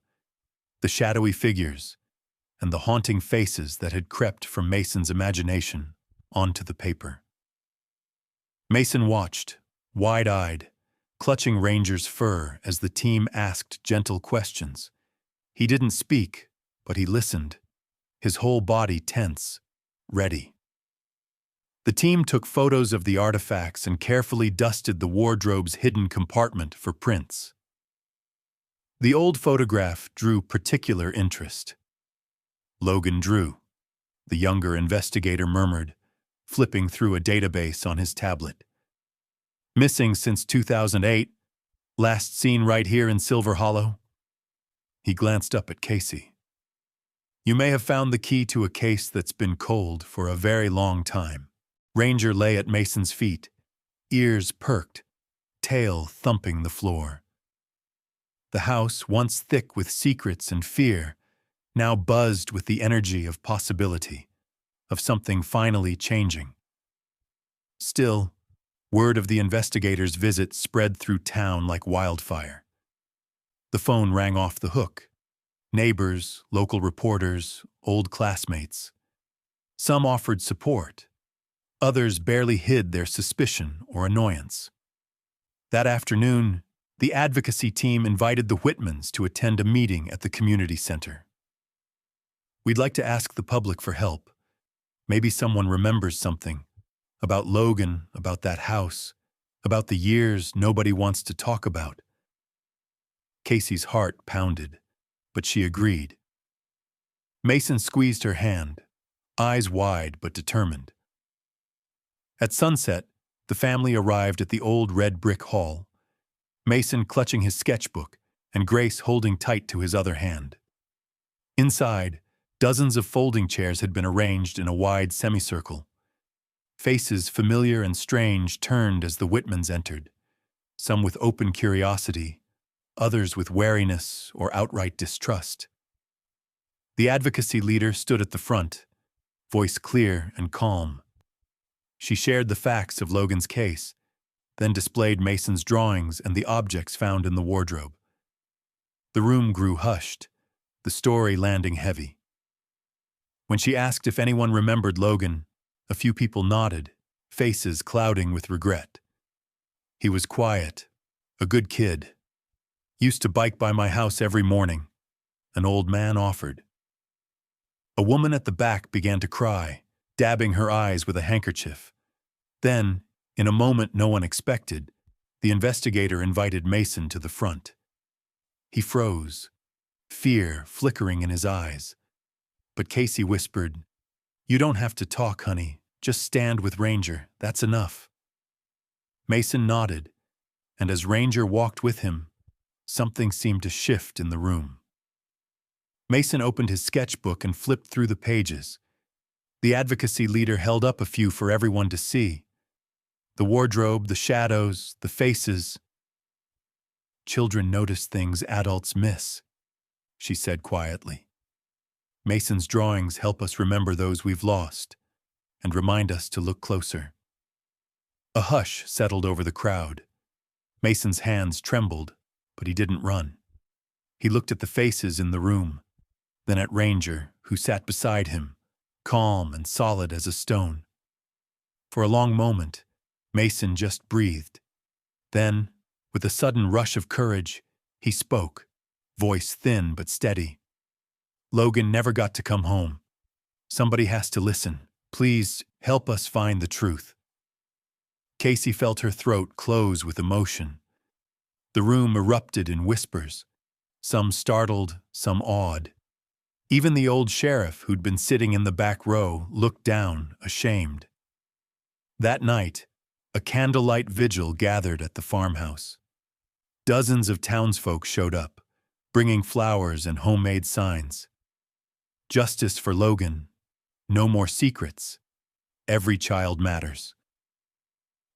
the shadowy figures, and the haunting faces that had crept from Mason's imagination onto the paper. Mason watched, wide-eyed, clutching Ranger's fur as the team asked gentle questions. He didn't speak, but he listened, his whole body tense, ready. The team took photos of the artifacts and carefully dusted the wardrobe's hidden compartment for prints. The old photograph drew particular interest. "Logan Drew," the younger investigator murmured, flipping through a database on his tablet. "Missing since 2008, last seen right here in Silver Hollow." He glanced up at Casey. "You may have found the key to a case that's been cold for a very long time." Ranger lay at Mason's feet, ears perked, tail thumping the floor. The house, once thick with secrets and fear, now buzzed with the energy of possibility, of something finally changing. Still, word of the investigators' visit spread through town like wildfire. The phone rang off the hook. Neighbors, local reporters, old classmates. Some offered support. Others barely hid their suspicion or annoyance. That afternoon, the advocacy team invited the Whitmans to attend a meeting at the community center. "We'd like to ask the public for help. Maybe someone remembers something. About Logan, about that house, about the years nobody wants to talk about." Casey's heart pounded, but she agreed. Mason squeezed her hand, eyes wide but determined. At sunset, the family arrived at the old red brick hall, Mason clutching his sketchbook and Grace holding tight to his other hand. Inside, dozens of folding chairs had been arranged in a wide semicircle. Faces familiar and strange turned as the Whitmans entered, some with open curiosity, others with wariness or outright distrust. The advocacy leader stood at the front, voice clear and calm. She shared the facts of Logan's case, then displayed Mason's drawings and the objects found in the wardrobe. The room grew hushed, the story landing heavy. When she asked if anyone remembered Logan, a few people nodded, faces clouding with regret. "He was quiet, a good kid. Used to bike by my house every morning," an old man offered. A woman at the back began to cry, dabbing her eyes with a handkerchief. Then, in a moment no one expected, the investigator invited Mason to the front. He froze, fear flickering in his eyes. But Casey whispered, "You don't have to talk, honey. Just stand with Ranger. That's enough." Mason nodded, and as Ranger walked with him, something seemed to shift in the room. Mason opened his sketchbook and flipped through the pages. The advocacy leader held up a few for everyone to see. The wardrobe, the shadows, the faces. "Children notice things adults miss," she said quietly. "Mason's drawings help us remember those we've lost and remind us to look closer." A hush settled over the crowd. Mason's hands trembled, but he didn't run. He looked at the faces in the room, then at Ranger, who sat beside him, calm and solid as a stone. For a long moment, Mason just breathed. Then, with a sudden rush of courage, he spoke, voice thin but steady. "Logan never got to come home. Somebody has to listen. Please help us find the truth." Casey felt her throat close with emotion. The room erupted in whispers, some startled, some awed. Even the old sheriff, who'd been sitting in the back row, looked down, ashamed. That night, a candlelight vigil gathered at the farmhouse. Dozens of townsfolk showed up, bringing flowers and homemade signs. Justice for Logan. No more secrets. Every child matters.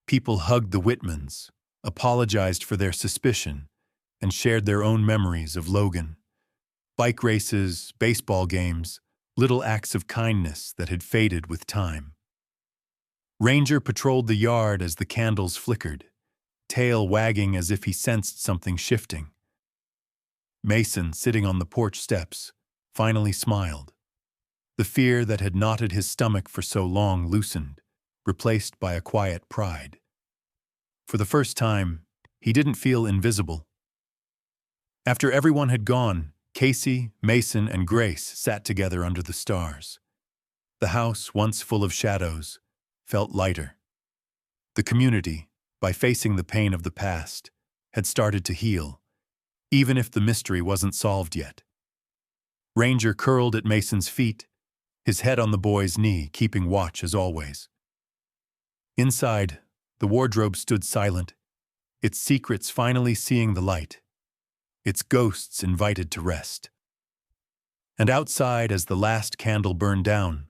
People hugged the Whitmans, apologized for their suspicion, and shared their own memories of Logan. Bike races, baseball games, little acts of kindness that had faded with time. Ranger patrolled the yard as the candles flickered, tail wagging as if he sensed something shifting. Mason, sitting on the porch steps, finally smiled. The fear that had knotted his stomach for so long loosened, replaced by a quiet pride. For the first time, he didn't feel invisible. After everyone had gone, Casey, Mason, and Grace sat together under the stars. The house, once full of shadows, felt lighter. The community, by facing the pain of the past, had started to heal, even if the mystery wasn't solved yet. Ranger curled at Mason's feet, his head on the boy's knee, keeping watch as always. Inside, the wardrobe stood silent, its secrets finally seeing the light, its ghosts invited to rest. And outside, as the last candle burned down,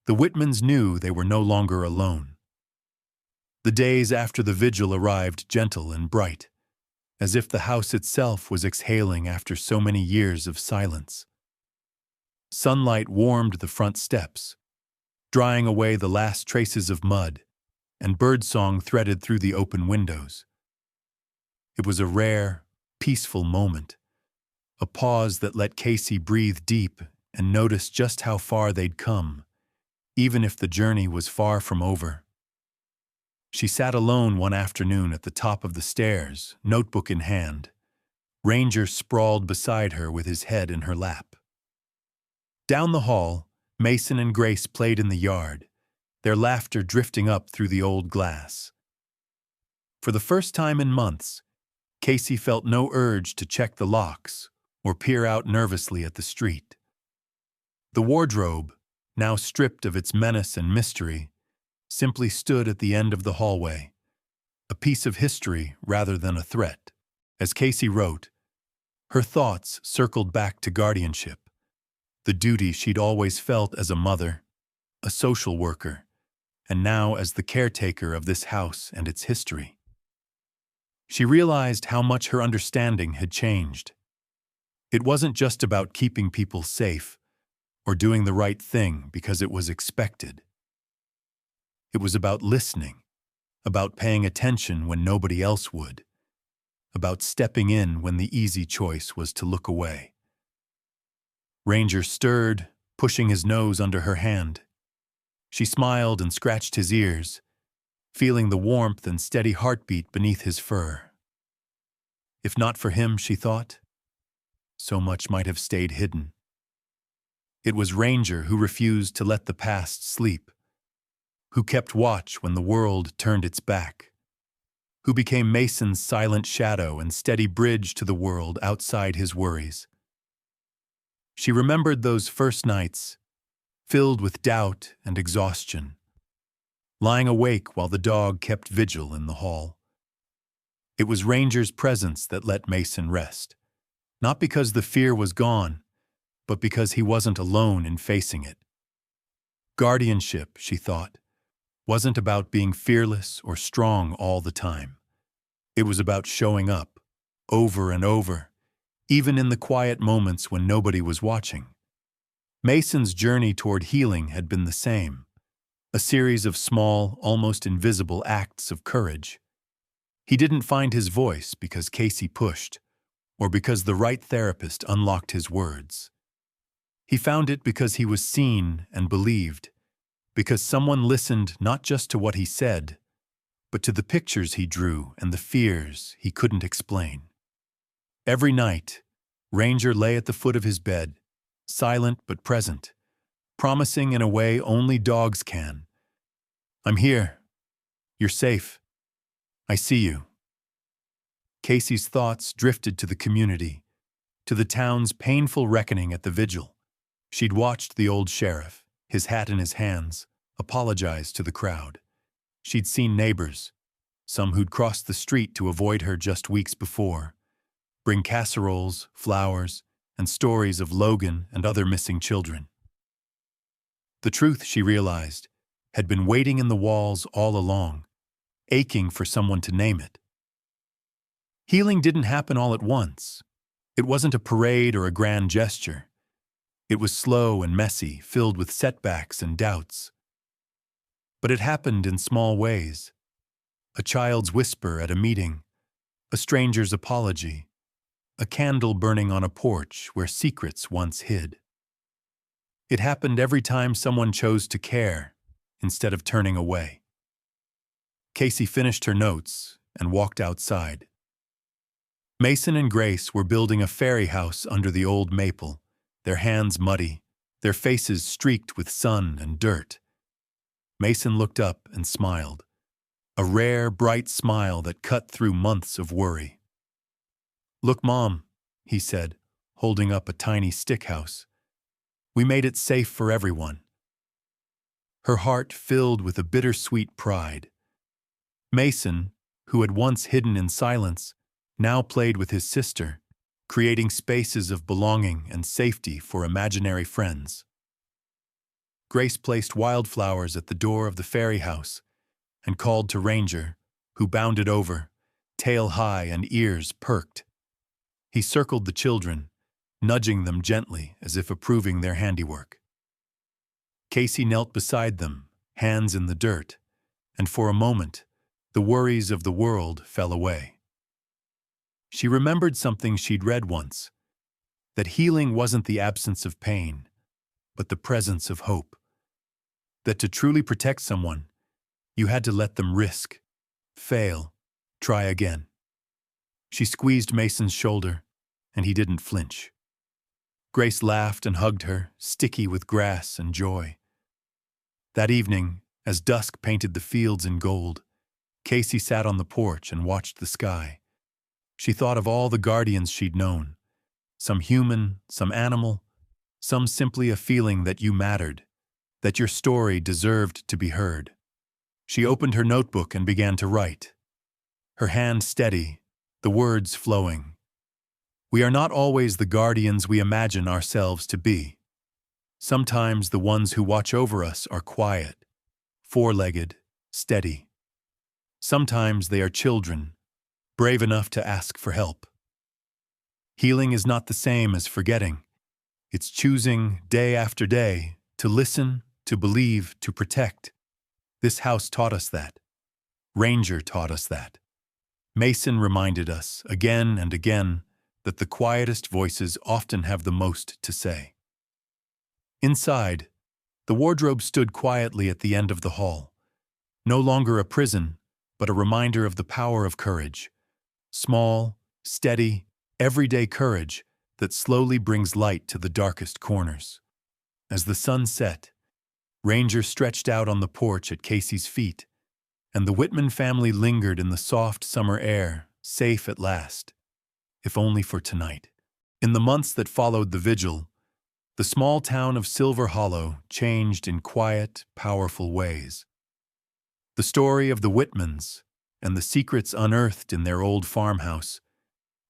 the Whitmans knew they were no longer alone. The days after the vigil arrived gentle and bright, as if the house itself was exhaling after so many years of silence. Sunlight warmed the front steps, drying away the last traces of mud, and birdsong threaded through the open windows. It was a rare, peaceful moment, a pause that let Casey breathe deep and notice just how far they'd come, even if the journey was far from over. She sat alone one afternoon at the top of the stairs, notebook in hand. Ranger sprawled beside her with his head in her lap. Down the hall, Mason and Grace played in the yard, their laughter drifting up through the old glass. For the first time in months, Casey felt no urge to check the locks or peer out nervously at the street. The wardrobe, now stripped of its menace and mystery, simply stood at the end of the hallway, a piece of history rather than a threat. As Casey wrote, her thoughts circled back to guardianship, the duty she'd always felt as a mother, a social worker, and now as the caretaker of this house and its history. She realized how much her understanding had changed. It wasn't just about keeping people safe or doing the right thing because it was expected. It was about listening, about paying attention when nobody else would, about stepping in when the easy choice was to look away. Ranger stirred, pushing his nose under her hand. She smiled and scratched his ears, feeling the warmth and steady heartbeat beneath his fur. If not for him, she thought, so much might have stayed hidden. It was Ranger who refused to let the past sleep, who kept watch when the world turned its back, who became Mason's silent shadow and steady bridge to the world outside his worries. She remembered those first nights, filled with doubt and exhaustion, lying awake while the dog kept vigil in the hall. It was Ranger's presence that let Mason rest, not because the fear was gone, but because he wasn't alone in facing it. Guardianship, she thought, wasn't about being fearless or strong all the time. It was about showing up, over and over, even in the quiet moments when nobody was watching. Mason's journey toward healing had been the same, a series of small, almost invisible acts of courage. He didn't find his voice because Casey pushed, or because the right therapist unlocked his words. He found it because he was seen and believed, because someone listened not just to what he said, but to the pictures he drew and the fears he couldn't explain. Every night, Ranger lay at the foot of his bed, silent but present, promising in a way only dogs can. "I'm here. You're safe. I see you." Casey's thoughts drifted to the community, to the town's painful reckoning at the vigil. She'd watched the old sheriff, his hat in his hands, apologize to the crowd. She'd seen neighbors, some who'd crossed the street to avoid her just weeks before, bring casseroles, flowers, and stories of Logan and other missing children. The truth, she realized, had been waiting in the walls all along, aching for someone to name it. Healing didn't happen all at once. It wasn't a parade or a grand gesture. It was slow and messy, filled with setbacks and doubts. But it happened in small ways. A child's whisper at a meeting, a stranger's apology, a candle burning on a porch where secrets once hid. It happened every time someone chose to care instead of turning away. Casey finished her notes and walked outside. Mason and Grace were building a fairy house under the old maple, their hands muddy, their faces streaked with sun and dirt. Mason looked up and smiled, a rare, bright smile that cut through months of worry. "Look, Mom," he said, holding up a tiny stick house. "We made it safe for everyone." Her heart filled with a bittersweet pride. Mason, who had once hidden in silence, now played with his sister, creating spaces of belonging and safety for imaginary friends. Grace placed wildflowers at the door of the fairy house and called to Ranger, who bounded over, tail high and ears perked. He circled the children, nudging them gently as if approving their handiwork. Casey knelt beside them, hands in the dirt, and for a moment, the worries of the world fell away. She remembered something she'd read once, that healing wasn't the absence of pain, but the presence of hope. That to truly protect someone, you had to let them risk, fail, try again. She squeezed Mason's shoulder, and he didn't flinch. Grace laughed and hugged her, sticky with grass and joy. That evening, as dusk painted the fields in gold, Casey sat on the porch and watched the sky. She thought of all the guardians she'd known, some human, some animal, some simply a feeling that you mattered, that your story deserved to be heard. She opened her notebook and began to write, her hand steady, the words flowing. We are not always the guardians we imagine ourselves to be. Sometimes the ones who watch over us are quiet, four-legged, steady. Sometimes they are children, brave enough to ask for help. Healing is not the same as forgetting. It's choosing, day after day, to listen, to believe, to protect. This house taught us that. Ranger taught us that. Mason reminded us, again and again, that the quietest voices often have the most to say. Inside, the wardrobe stood quietly at the end of the hall. No longer a prison, but a reminder of the power of courage. Small, steady, everyday courage that slowly brings light to the darkest corners. As the sun set, Ranger stretched out on the porch at Casey's feet, and the Whitman family lingered in the soft summer air, safe at last, if only for tonight. In the months that followed the vigil, the small town of Silver Hollow changed in quiet, powerful ways. The story of the Whitmans and the secrets unearthed in their old farmhouse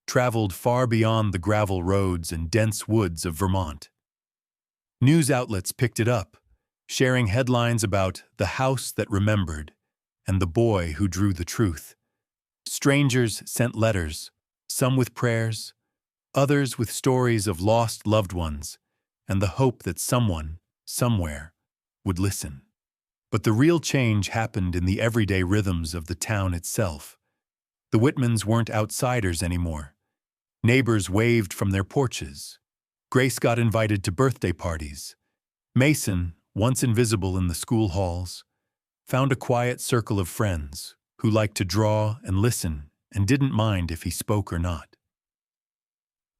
traveled far beyond the gravel roads and dense woods of Vermont. News outlets picked it up, sharing headlines about the house that remembered and the boy who drew the truth. Strangers sent letters, some with prayers, others with stories of lost loved ones, and the hope that someone, somewhere, would listen. But the real change happened in the everyday rhythms of the town itself. The Whitmans weren't outsiders anymore. Neighbors waved from their porches. Grace got invited to birthday parties. Mason, once invisible in the school halls, found a quiet circle of friends who liked to draw and listen and didn't mind if he spoke or not.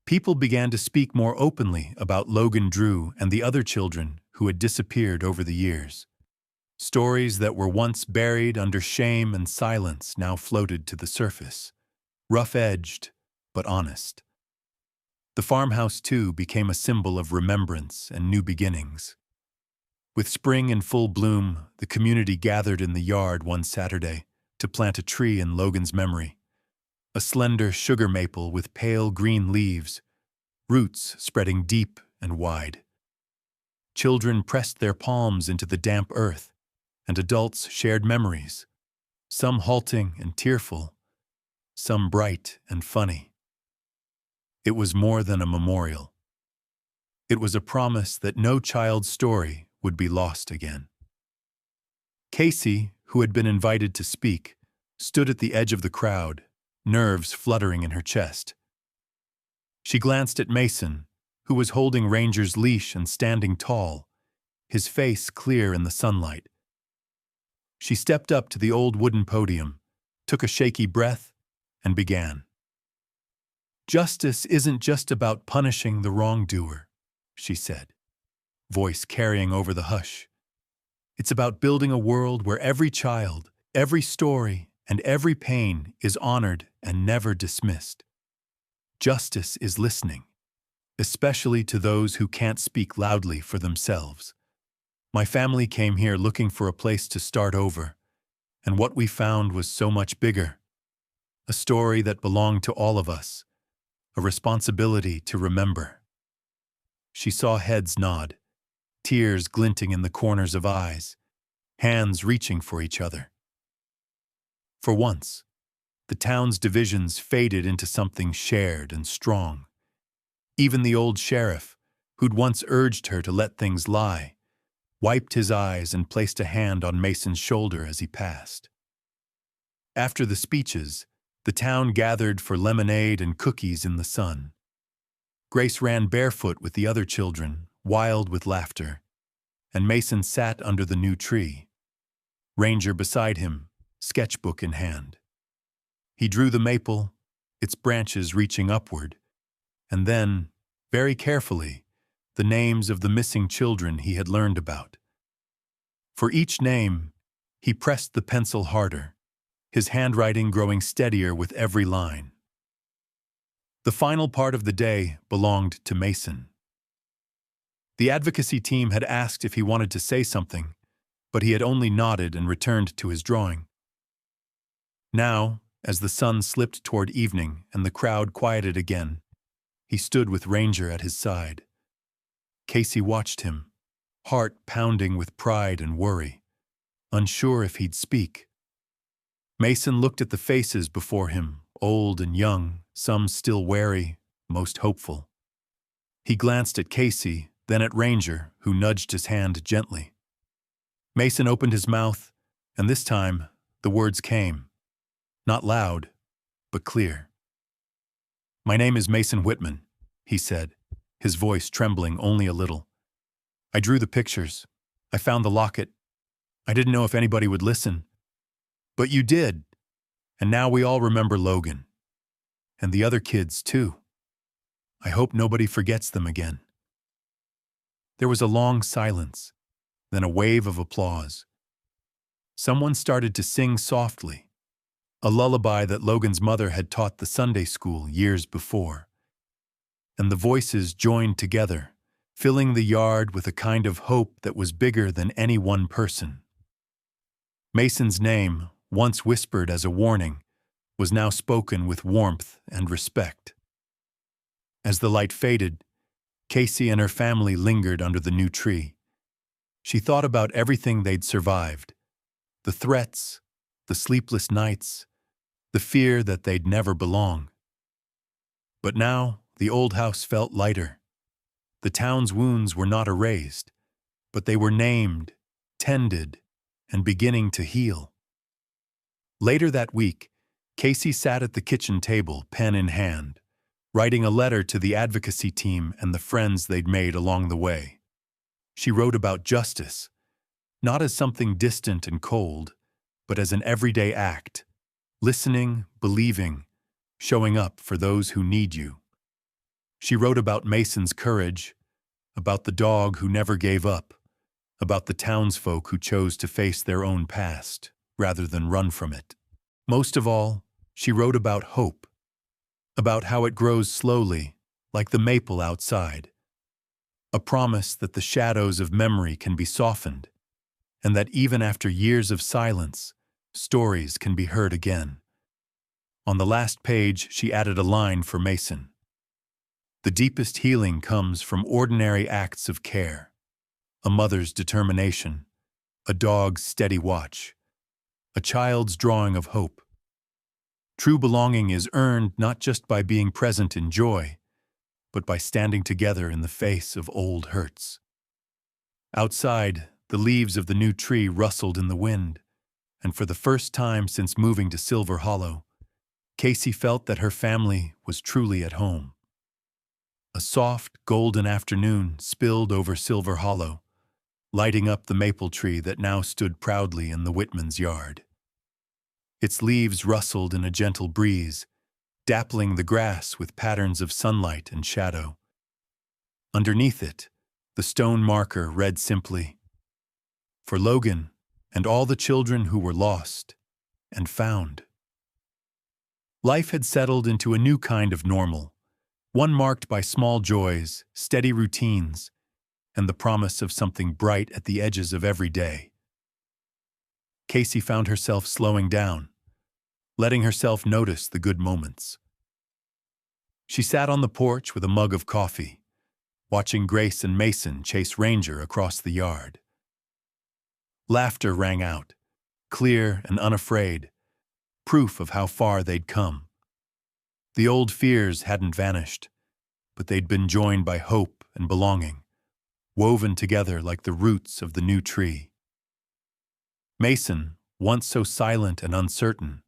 People began to speak more openly about Logan Drew and the other children who had disappeared over the years. Stories that were once buried under shame and silence now floated to the surface, rough-edged but honest. The farmhouse, too, became a symbol of remembrance and new beginnings. With spring in full bloom, the community gathered in the yard one Saturday to plant a tree in Logan's memory. A slender sugar maple with pale green leaves, roots spreading deep and wide. Children pressed their palms into the damp earth, and adults shared memories, some halting and tearful, some bright and funny. It was more than a memorial. It was a promise that no child's story would be lost again. Casey, who had been invited to speak, stood at the edge of the crowd, nerves fluttering in her chest. She glanced at Mason, who was holding Ranger's leash and standing tall, his face clear in the sunlight. She stepped up to the old wooden podium, took a shaky breath, and began. "Justice isn't just about punishing the wrongdoer," she said, voice carrying over the hush. "It's about building a world where every child, every story, and every pain is honored and never dismissed. Justice is listening, especially to those who can't speak loudly for themselves. My family came here looking for a place to start over, and what we found was so much bigger. A story that belonged to all of us, a responsibility to remember." She saw heads nod, tears glinting in the corners of eyes, hands reaching for each other. For once, the town's divisions faded into something shared and strong. Even the old sheriff, who'd once urged her to let things lie, wiped his eyes and placed a hand on Mason's shoulder as he passed. After the speeches, the town gathered for lemonade and cookies in the sun. Grace ran barefoot with the other children, wild with laughter, and Mason sat under the new tree, Ranger beside him, sketchbook in hand. He drew the maple, its branches reaching upward, and then, very carefully, the names of the missing children he had learned about. For each name, he pressed the pencil harder, his handwriting growing steadier with every line. The final part of the day belonged to Mason. The advocacy team had asked if he wanted to say something, but he had only nodded and returned to his drawing. Now, as the sun slipped toward evening and the crowd quieted again, he stood with Ranger at his side. Casey watched him, heart pounding with pride and worry, unsure if he'd speak. Mason looked at the faces before him, old and young, some still wary, most hopeful. He glanced at Casey, then at Ranger, who nudged his hand gently. Mason opened his mouth, and this time the words came, not loud, but clear. "My name is Mason Whitman," he said, his voice trembling only a little. "I drew the pictures. I found the locket. I didn't know if anybody would listen. But you did, and now we all remember Logan. And the other kids, too. I hope nobody forgets them again." There was a long silence, then a wave of applause. Someone started to sing softly, a lullaby that Logan's mother had taught the Sunday school years before. And the voices joined together, filling the yard with a kind of hope that was bigger than any one person. Mason's name, once whispered as a warning, was now spoken with warmth and respect. As the light faded, Casey and her family lingered under the new tree. She thought about everything they'd survived, the threats, the sleepless nights, the fear that they'd never belong. But now the old house felt lighter. The town's wounds were not erased, but they were named, tended, and beginning to heal. Later that week, Casey sat at the kitchen table, pen in hand, writing a letter to the advocacy team and the friends they'd made along the way. She wrote about justice, not as something distant and cold, but as an everyday act, listening, believing, showing up for those who need you. She wrote about Mason's courage, about the dog who never gave up, about the townsfolk who chose to face their own past rather than run from it. Most of all, she wrote about hope, about how it grows slowly, like the maple outside, a promise that the shadows of memory can be softened, and that even after years of silence, stories can be heard again. On the last page, she added a line for Mason. "The deepest healing comes from ordinary acts of care, a mother's determination, a dog's steady watch, a child's drawing of hope. True belonging is earned not just by being present in joy, but by standing together in the face of old hurts." Outside, the leaves of the new tree rustled in the wind, and for the first time since moving to Silver Hollow, Casey felt that her family was truly at home. A soft, golden afternoon spilled over Silver Hollow, lighting up the maple tree that now stood proudly in the Whitmans' yard. Its leaves rustled in a gentle breeze, dappling the grass with patterns of sunlight and shadow. Underneath it, the stone marker read simply, "For Logan and all the children who were lost and found." Life had settled into a new kind of normal, one marked by small joys, steady routines, and the promise of something bright at the edges of every day. Casey found herself slowing down, letting herself notice the good moments. She sat on the porch with a mug of coffee, watching Grace and Mason chase Ranger across the yard. Laughter rang out, clear and unafraid, proof of how far they'd come. The old fears hadn't vanished, but they'd been joined by hope and belonging, woven together like the roots of the new tree. Mason, once so silent and uncertain,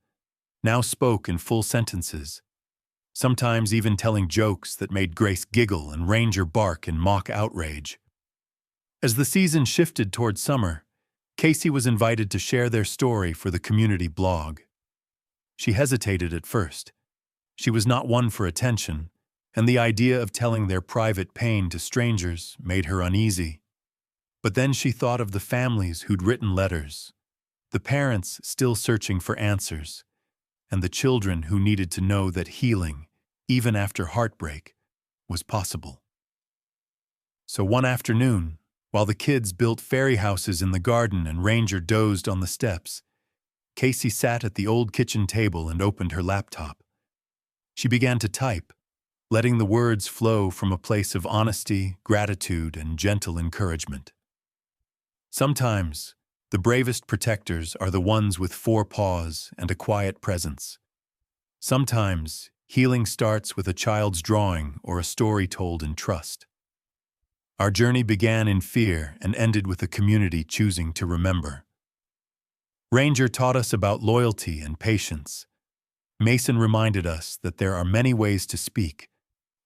now spoke in full sentences, sometimes even telling jokes that made Grace giggle and Ranger bark in mock outrage. As the season shifted toward summer, Casey was invited to share their story for the community blog. She hesitated at first. She was not one for attention, and the idea of telling their private pain to strangers made her uneasy. But then she thought of the families who'd written letters, the parents still searching for answers, and the children who needed to know that healing, even after heartbreak, was possible. So one afternoon, while the kids built fairy houses in the garden and Ranger dozed on the steps, Casey sat at the old kitchen table and opened her laptop. She began to type, letting the words flow from a place of honesty, gratitude, and gentle encouragement. Sometimes, the bravest protectors are the ones with 4 paws and a quiet presence. Sometimes, healing starts with a child's drawing or a story told in trust. Our journey began in fear and ended with a community choosing to remember. Ranger taught us about loyalty and patience. Mason reminded us that there are many ways to speak,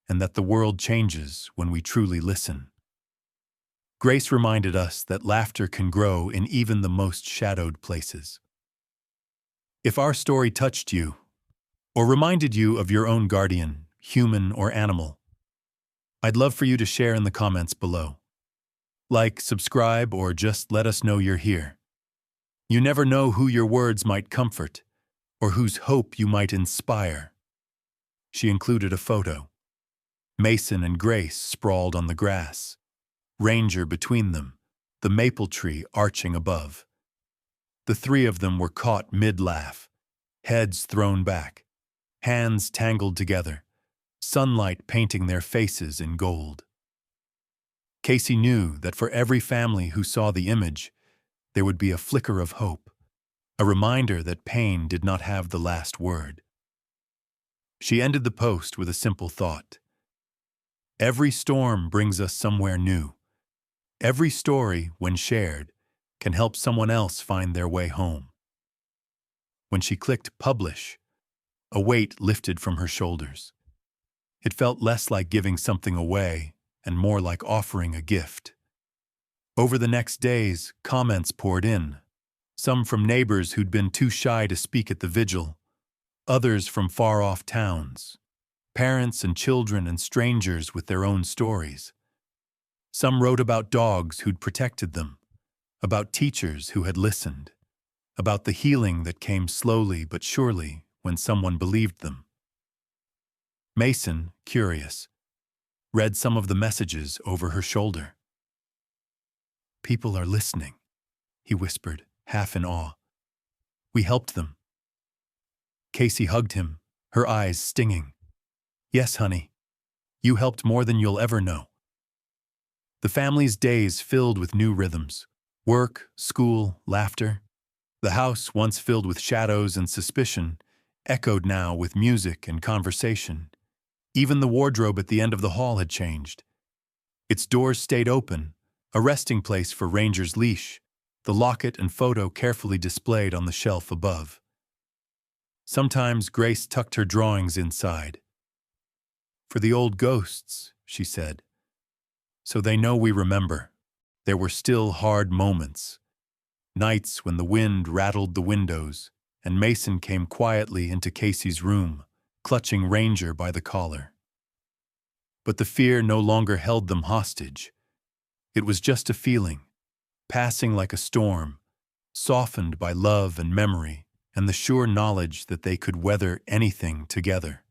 and that the world changes when we truly listen. Grace reminded us that laughter can grow in even the most shadowed places. If our story touched you, or reminded you of your own guardian, human or animal, I'd love for you to share in the comments below. Like, subscribe, or just let us know you're here. You never know who your words might comfort, or whose hope you might inspire. She included a photo. Mason and Grace sprawled on the grass, Ranger between them, the maple tree arching above. The 3 of them were caught mid-laugh, heads thrown back, hands tangled together, sunlight painting their faces in gold. Casey knew that for every family who saw the image, there would be a flicker of hope, a reminder that pain did not have the last word. She ended the post with a simple thought. Every storm brings us somewhere new. Every story, when shared, can help someone else find their way home. When she clicked publish, a weight lifted from her shoulders. It felt less like giving something away and more like offering a gift. Over the next days, comments poured in, some from neighbors who'd been too shy to speak at the vigil, others from far-off towns, parents and children and strangers with their own stories. Some wrote about dogs who'd protected them, about teachers who had listened, about the healing that came slowly but surely when someone believed them. Mason, curious, read some of the messages over her shoulder. "People are listening," he whispered, half in awe. "We helped them." Casey hugged him, her eyes stinging. "Yes, honey. You helped more than you'll ever know." The family's days filled with new rhythms. Work, school, laughter. The house, once filled with shadows and suspicion, echoed now with music and conversation. Even the wardrobe at the end of the hall had changed. Its doors stayed open, a resting place for Ranger's leash, the locket and photo carefully displayed on the shelf above. Sometimes Grace tucked her drawings inside. "For the old ghosts," she said. "So they know we remember." There were still hard moments. Nights when the wind rattled the windows, and Mason came quietly into Casey's room, clutching Ranger by the collar. But the fear no longer held them hostage. It was just a feeling, passing like a storm, softened by love and memory, and the sure knowledge that they could weather anything together.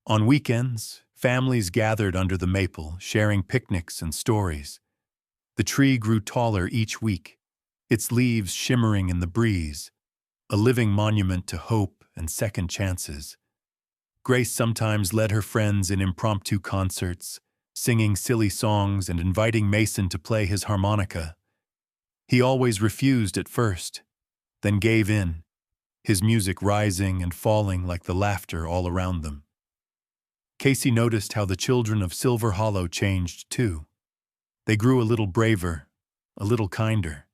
On weekends, families gathered under the maple, sharing picnics and stories. The tree grew taller each week, its leaves shimmering in the breeze, a living monument to hope and second chances. Grace sometimes led her friends in impromptu concerts, singing silly songs and inviting Mason to play his harmonica. He always refused at first, then gave in, his music rising and falling like the laughter all around them. Casey noticed how the children of Silver Hollow changed too. They grew a little braver, a little kinder.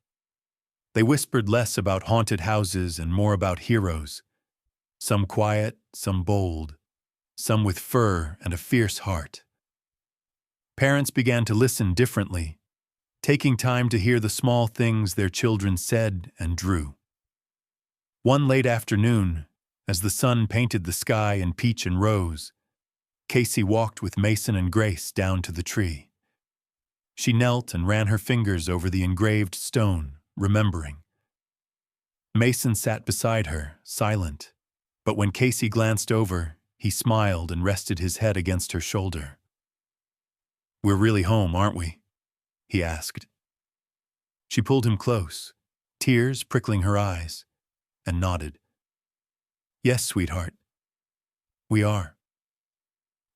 They whispered less about haunted houses and more about heroes, some quiet, some bold, some with fur and a fierce heart. Parents began to listen differently, taking time to hear the small things their children said and drew. One late afternoon, as the sun painted the sky in peach and rose, Casey walked with Mason and Grace down to the tree. She knelt and ran her fingers over the engraved stone, remembering. Mason sat beside her, silent, but when Casey glanced over, he smiled and rested his head against her shoulder. "We're really home, aren't we?" he asked. She pulled him close, tears prickling her eyes, and nodded. "Yes, sweetheart. We are."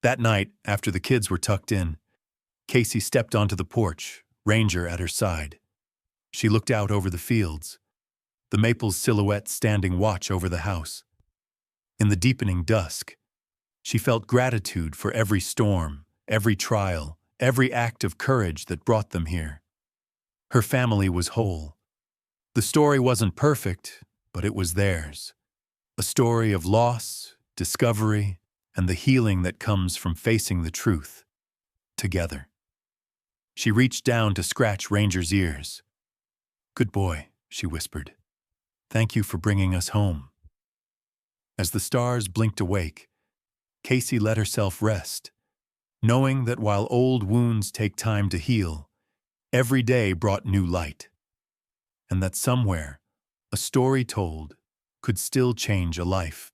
That night, after the kids were tucked in, Casey stepped onto the porch, Ranger at her side. She looked out over the fields, the maple's silhouette standing watch over the house. In the deepening dusk, she felt gratitude for every storm, every trial, every act of courage that brought them here. Her family was whole. The story wasn't perfect, but it was theirs. A story of loss, discovery, and the healing that comes from facing the truth, together. She reached down to scratch Ranger's ears. "Good boy," she whispered. "Thank you for bringing us home." As the stars blinked awake, Casey let herself rest, knowing that while old wounds take time to heal, every day brought new light, and that somewhere, a story told could still change a life.